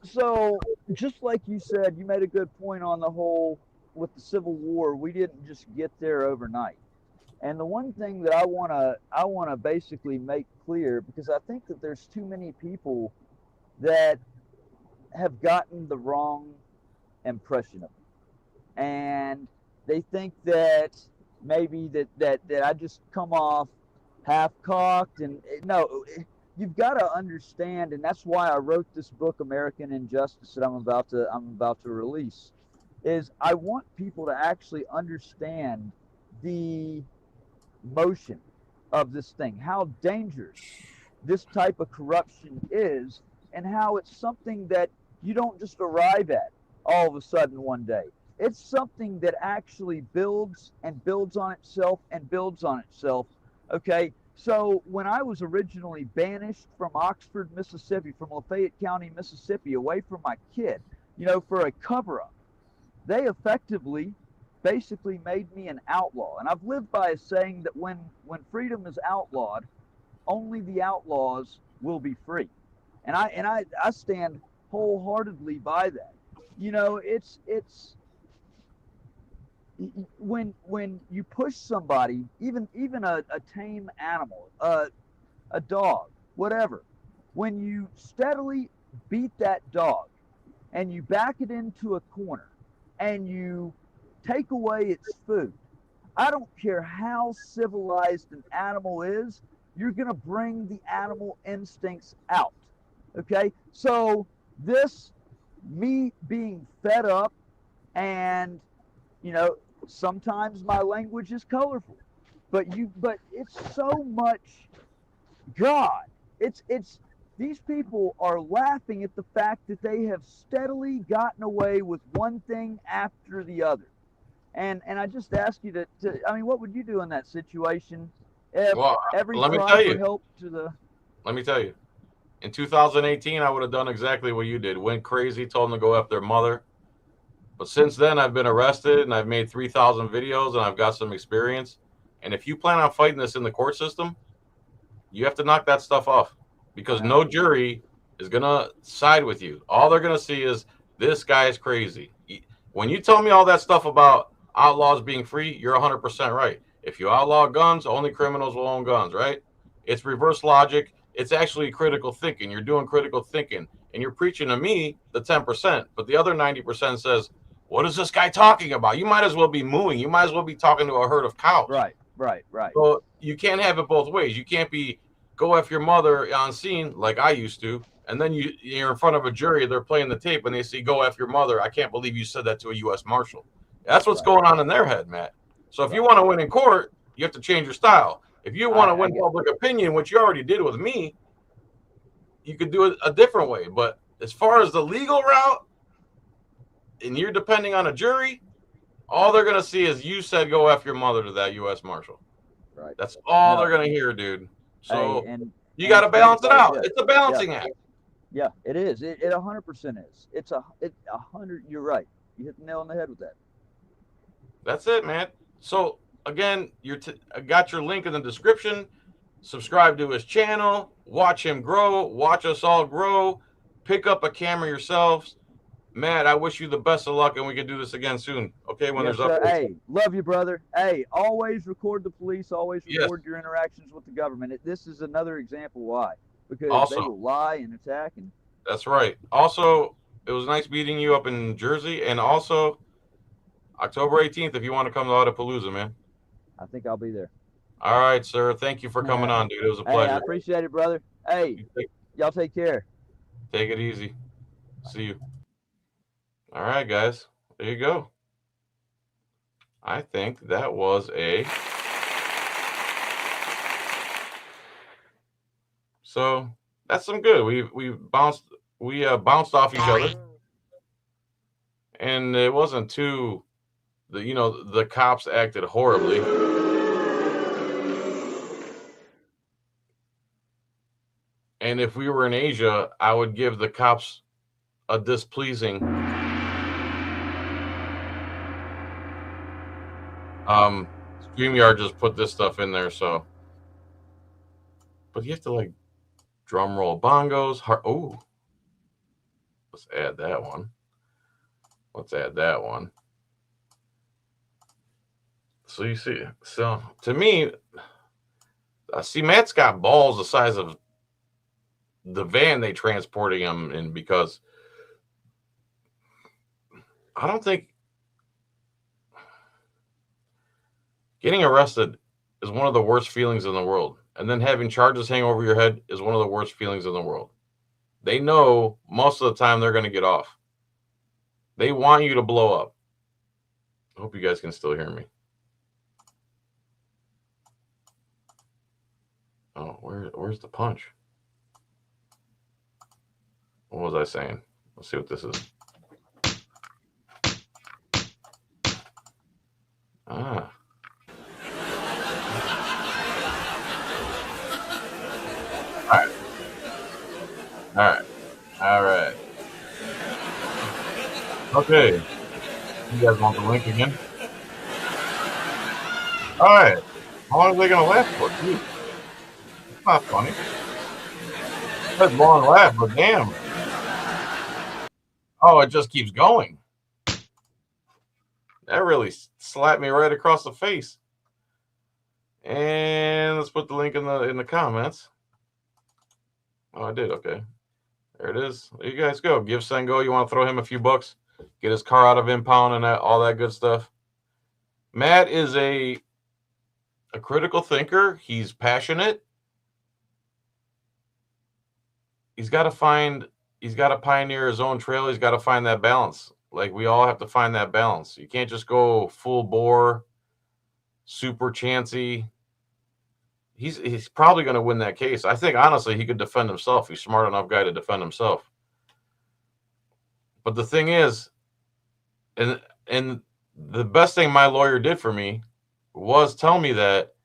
So, just like you said, you made a good point on the whole with the Civil War. We didn't just get there overnight. And the one thing that I wanna basically make clear, because I think that there's too many people that have gotten the wrong impression of it, and they think that maybe that I just come off half cocked, and no. You've got to understand, and that's why I wrote this book, American Injustice, that I'm about to release. Is I want people to actually understand the motion of this thing, how dangerous this type of corruption is, and how it's something that you don't just arrive at all of a sudden one day. It's something that actually builds and builds on itself and builds on itself. Okay. So when I was originally banished from Oxford, Mississippi, from Lafayette County, Mississippi, away from my kid, for a cover-up, they effectively basically made me an outlaw. And I've lived by a saying that when freedom is outlawed, only the outlaws will be free. And I stand wholeheartedly by that. It's when you push somebody, even a tame animal, a dog, whatever, when you steadily beat that dog and you back it into a corner and you take away its food, I don't care how civilized an animal is, you're going to bring the animal instincts out. Okay? So me being fed up, and sometimes my language is colorful, but it's so much God. It's these people are laughing at the fact that they have steadily gotten away with one thing after the other. And I just ask you to what would you do in that situation if every cry for help to the... Let me tell you. In 2018, I would have done exactly what you did. Went crazy, told them to go after their mother. But since then, I've been arrested, and I've made 3,000 videos, and I've got some experience. And if you plan on fighting this in the court system, you have to knock that stuff off, because no jury is going to side with you. All they're going to see is this guy is crazy. When you tell me all that stuff about outlaws being free, you're 100% right. If you outlaw guns, only criminals will own guns, right? It's reverse logic. It's actually critical thinking. You're doing critical thinking, and you're preaching to me the 10%, but the other 90% says, what is this guy talking about? You might as well be mooing. You might as well be talking to a herd of cows. Right. So you can't have it both ways. You can't be go after your mother on scene like I used to, and then you're in front of a jury, they're playing the tape, and they see go after your mother. I can't believe you said that to a U.S. Marshal. That's what's going on in their head, Matt. So if you want to win in court, you have to change your style. If you want to win public opinion, which you already did with me, you could do it a different way. But as far as the legal route, and you're depending on a jury, all they're going to see is you said go after your mother to that U.S. Marshal. Right. That's all they're going to hear, dude. So you got to balance it out. It's a balancing act. Yeah, it is. It 100% is. It's 100. You're right. You hit the nail on the head with that. That's it, man. So again, I got your link in the description. Subscribe to his channel. Watch him grow. Watch us all grow. Pick up a camera yourselves. Matt, I wish you the best of luck, and we can do this again soon. Okay, when there's updates. Hey, love you, brother. Hey, always record the police. Always record your interactions with the government. This is another example why. Because they will lie and attack. That's right. Also, it was nice meeting you up in Jersey. And also, October 18th, if you want to come to Autopalooza, man. I think I'll be there. All right, sir. Thank you for coming on, dude. It was a pleasure. I appreciate it, brother. Hey, y'all take care. Take it easy. See you. All right, guys. There you go. I think that was so that's some good. We bounced off each other, and it wasn't too the cops acted horribly. And if we were in Asia, I would give the cops a displeasing. StreamYard just put this stuff in there, so. But you have to like drum roll bongos. Oh, let's add that one. Let's add that one. So you see, so to me, I see Matt's got balls the size of the van they transporting him in, because I don't think getting arrested is one of the worst feelings in the world. And then having charges hang over your head is one of the worst feelings in the world. They know most of the time they're going to get off. They want you to blow up. I hope you guys can still hear me. Oh, where's the punch? What was I saying? Let's see what this is. Ah. All right. Okay. You guys want the link again? All right. How long are they going to last for? Dude, it's not funny. That's a long laugh, but damn. Oh, it just keeps going. That really slapped me right across the face. And let's put the link in the comments. Oh, I did. Okay. There it is. There you guys go. Give Sengo. You want to throw him a few bucks? Get his car out of impound and all that good stuff. Matt is a critical thinker. He's passionate. He's got to pioneer his own trail. He's got to find that balance. Like, we all have to find that balance. You can't just go full bore, super chancy. He's probably going to win that case. I think, honestly, he could defend himself. He's a smart enough guy to defend himself. But the thing is, and the best thing my lawyer did for me was tell me that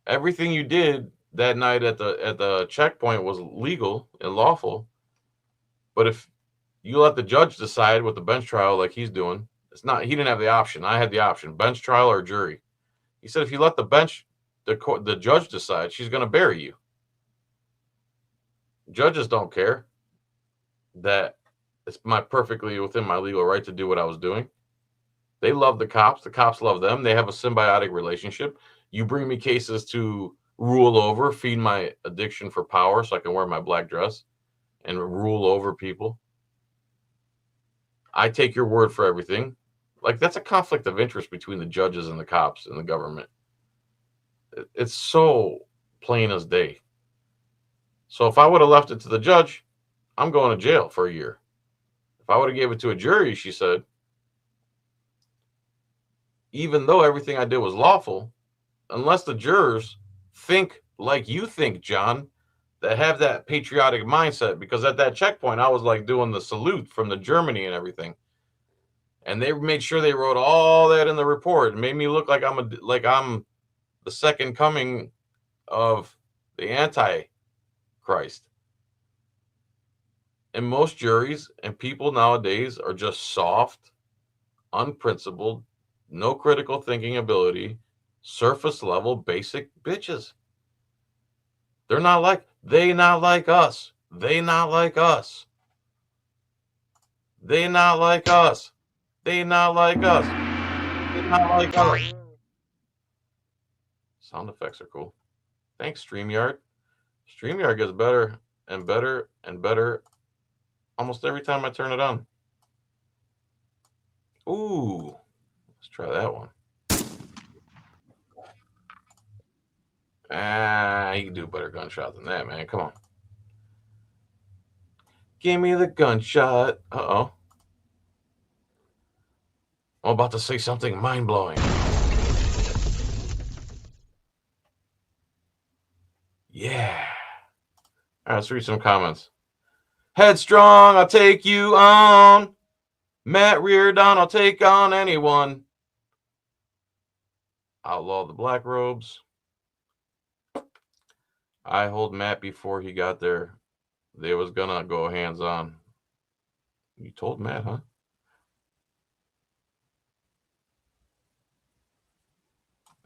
everything you did that night at the checkpoint was legal and lawful. But if you let the judge decide with the bench trial like he's doing, it's not. He didn't have the option. I had the option: bench trial or jury. He said if you let the judge decide, she's going to bury you. Judges don't care that it's perfectly within my legal right to do what I was doing. They love the cops. The cops love them. They have a symbiotic relationship. You bring me cases to rule over, feed my addiction for power so I can wear my black dress and rule over people. I take your word for everything. Like, that's a conflict of interest between the judges and the cops and the government. It's so plain as day. So if I would have left it to the judge, I'm going to jail for a year. If I would have gave it to a jury, she said, even though everything I did was lawful, unless the jurors think like you think, John, that have that patriotic mindset, because at that checkpoint, I was like doing the salute from the Germany and everything. And they made sure they wrote all that in the report and made me look like I'm the second coming of the Antichrist. And most juries and people nowadays are just soft, unprincipled, no critical thinking ability, surface level, basic bitches. They not like us. They not like us. They not like us. They not like us. They not like us. Sound effects are cool. Thanks, StreamYard. StreamYard gets better and better and better almost every time I turn it on. Ooh, let's try that one. You can do a better gunshot than that, man. Come on. Give me the gunshot. Uh-oh. I'm about to say something mind-blowing. Yeah. All right, let's read some comments. Headstrong, I'll take you on. Matt Reardon, I'll take on anyone. Outlaw the black robes. I hold Matt before he got there. They was gonna go hands-on. You told Matt, huh?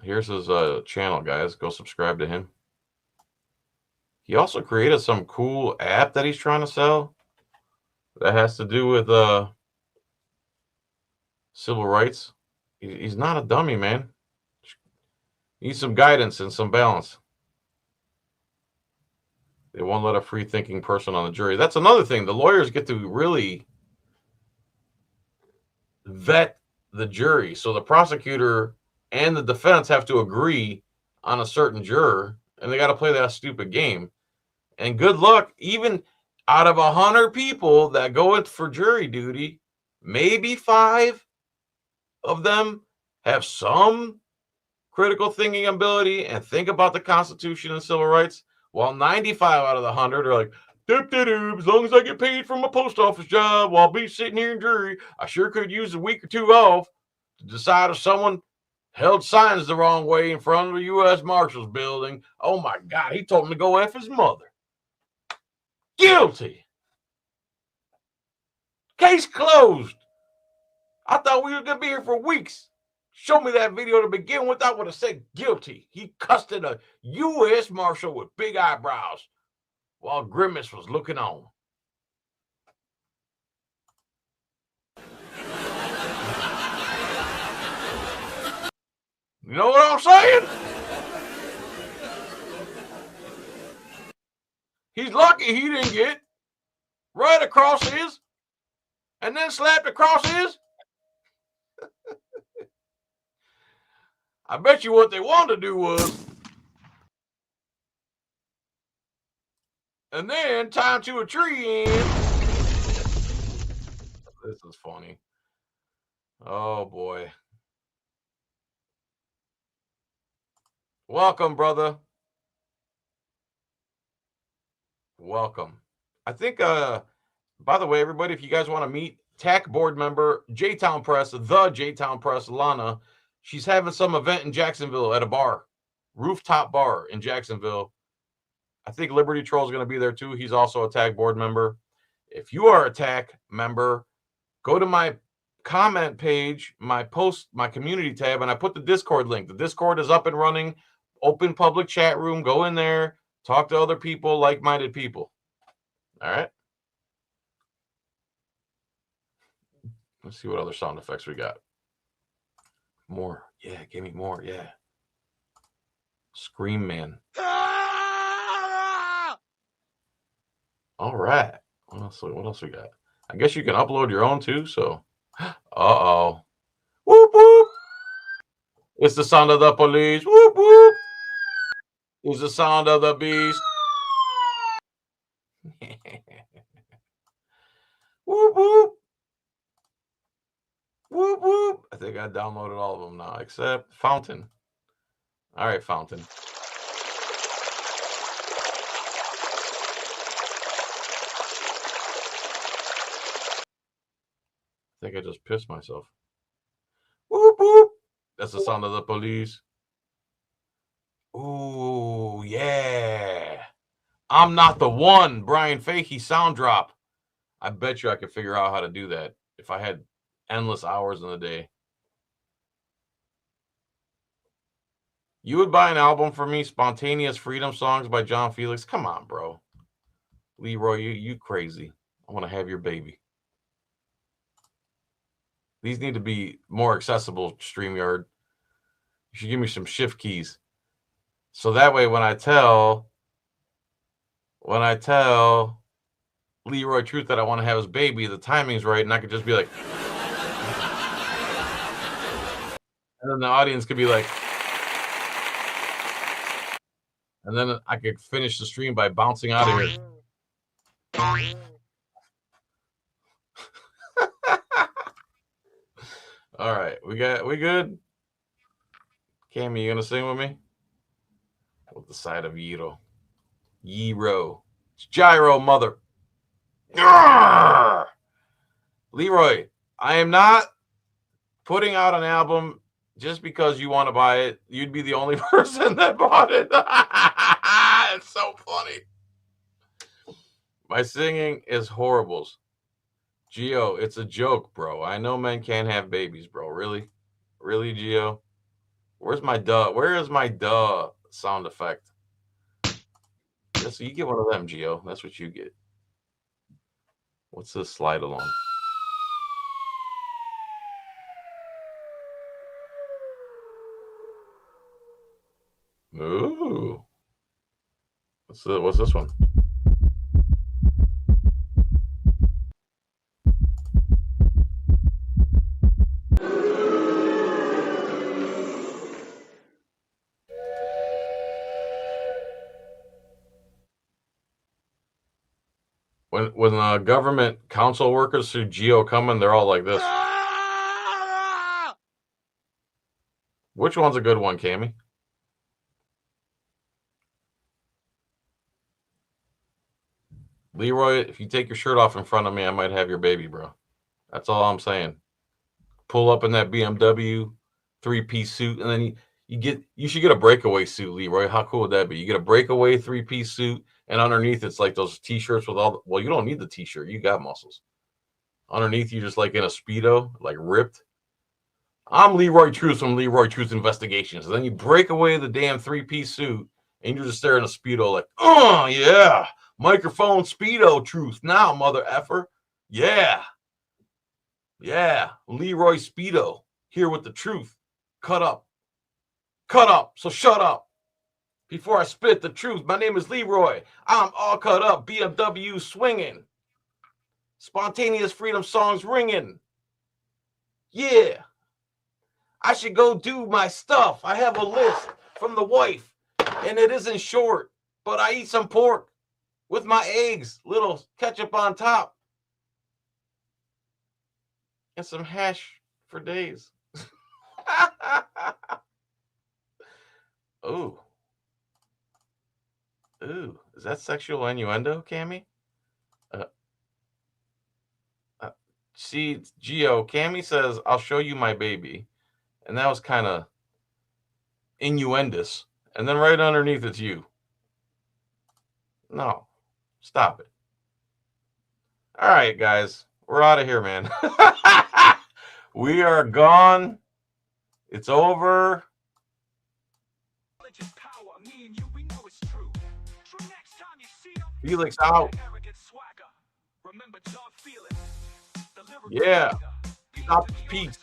Here's his channel, guys. Go subscribe to him. He also created some cool app that he's trying to sell that has to do with civil rights. He's not a dummy, man. Needs some guidance and some balance. They won't let a free-thinking person on the jury. That's another thing. The lawyers get to really vet the jury. So the prosecutor and the defense have to agree on a certain juror, and they got to play that stupid game. And good luck, even out of 100 people that go in for jury duty, maybe 5 of them have some critical thinking ability and think about the Constitution and civil rights, while 95 out of the 100 are like, doop-de-doop, as long as I get paid from a post office job while I'll be sitting here in jury, I sure could use a week or 2 off to decide if someone held signs the wrong way in front of the U.S. Marshals building. Oh, my God, he told him to go F his mother. Guilty. Case closed. I thought we were going to be here for weeks. Show me that video to begin with. I would have said guilty. He cussed at a U.S. Marshal with big eyebrows while Grimace was looking on. You know what I'm saying? He's lucky he didn't get right across his and then slapped across his. I bet you what they wanted to do was, and then tie him to a tree and this is funny. Oh boy. Welcome, brother. Welcome. I think, by the way, everybody, if you guys want to meet TAC board member, J-Town Press, the J-Town Press, Lana, she's having some event in Jacksonville at a bar, rooftop bar in Jacksonville. I think Liberty Troll is going to be there too. He's also a TAC board member. If you are a TAC member, go to my comment page, my post, my community tab, and I put the Discord link. The Discord is up and running. Open public chat room. Go in there. Talk to other people, like-minded people. All right. Let's see what other sound effects we got. More. Yeah, give me more. Yeah. Scream Man. All right. What else we got? I guess you can upload your own too, so. Uh-oh. Whoop, whoop. It's the sound of the police. Whoop, whoop. It's the sound of the beast. Whoop, whoop. Whoop, whoop. I think I downloaded all of them now, except Fountain. All right, Fountain. I think I just pissed myself. Whoop, whoop. That's the sound of the police. Ooh, yeah. I'm not the one. Brian Fahey sound drop. I bet you I could figure out how to do that if I had endless hours in the day. You would buy an album for me, Spontaneous Freedom Songs by John Felix? Come on, bro. Leroy, you crazy. I want to have your baby. These need to be more accessible, StreamYard. You should give me some shift keys. So that way when I tell Leroy Truth that I want to have his baby, the timing's right, and I could just be like, and then the audience could be like, and then I could finish the stream by bouncing out of here. All right, we good? Cammy, you gonna sing with me? With the side of Yiro. It's Gyro, mother. Arrgh! Leroy, I am not putting out an album just because you want to buy it. You'd be the only person that bought it. It's so funny. My singing is horrible. Geo, it's a joke, bro. I know men can't have babies, bro. Really? Really, Geo? Where's my duh? Where is my duh sound effect? Yes, you get one of them, Geo. That's what you get. What's this slide along? Ooh. What's this one? When government council workers see Geo coming, they're all like this. Which one's a good one, Cammy? Leroy, if you take your shirt off in front of me, I might have your baby, bro. That's all I'm saying. Pull up in that BMW 3-piece suit, and then you should get a breakaway suit, Leroy. How cool would that be? You get a breakaway 3-piece suit, and underneath it's like those t-shirts with well, you don't need the t-shirt. You got muscles. Underneath you just like in a Speedo, like ripped. I'm Leroy Truth from Leroy Truth Investigations. And then you break away the damn 3-piece suit, and you're just there in a Speedo like, oh, yeah. Microphone Speedo Truth now, mother effer. Yeah. Yeah. Leroy Speedo here with the truth. Cut up. Cut up. So shut up. Before I spit the truth, my name is Leroy. I'm all cut up. BMW swinging. Spontaneous freedom songs ringing. Yeah. I should go do my stuff. I have a list from the wife, and it isn't short, but I eat some pork with my eggs, little ketchup on top, and some hash for days. Ooh. Ooh. Is that sexual innuendo, Cammy? See, Geo, Cammy says, I'll show you my baby. And that was kind of innuendous. And then right underneath it's you. No. Stop it. All right, guys. We're out of here, man. We are gone. It's over. Felix out. Yeah. Stop the peace.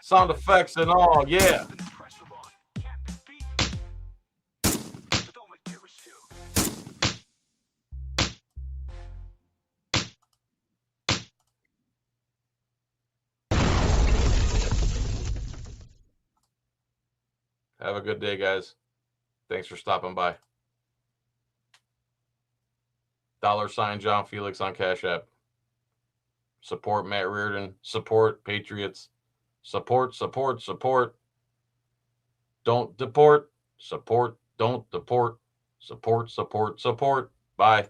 Sound effects and all. Yeah. Have a good day, guys. Thanks for stopping by. $sign John Felix on Cash App. Support Matt Reardon. Support Patriots. Support. Don't deport. Support. Don't deport. Support. Bye.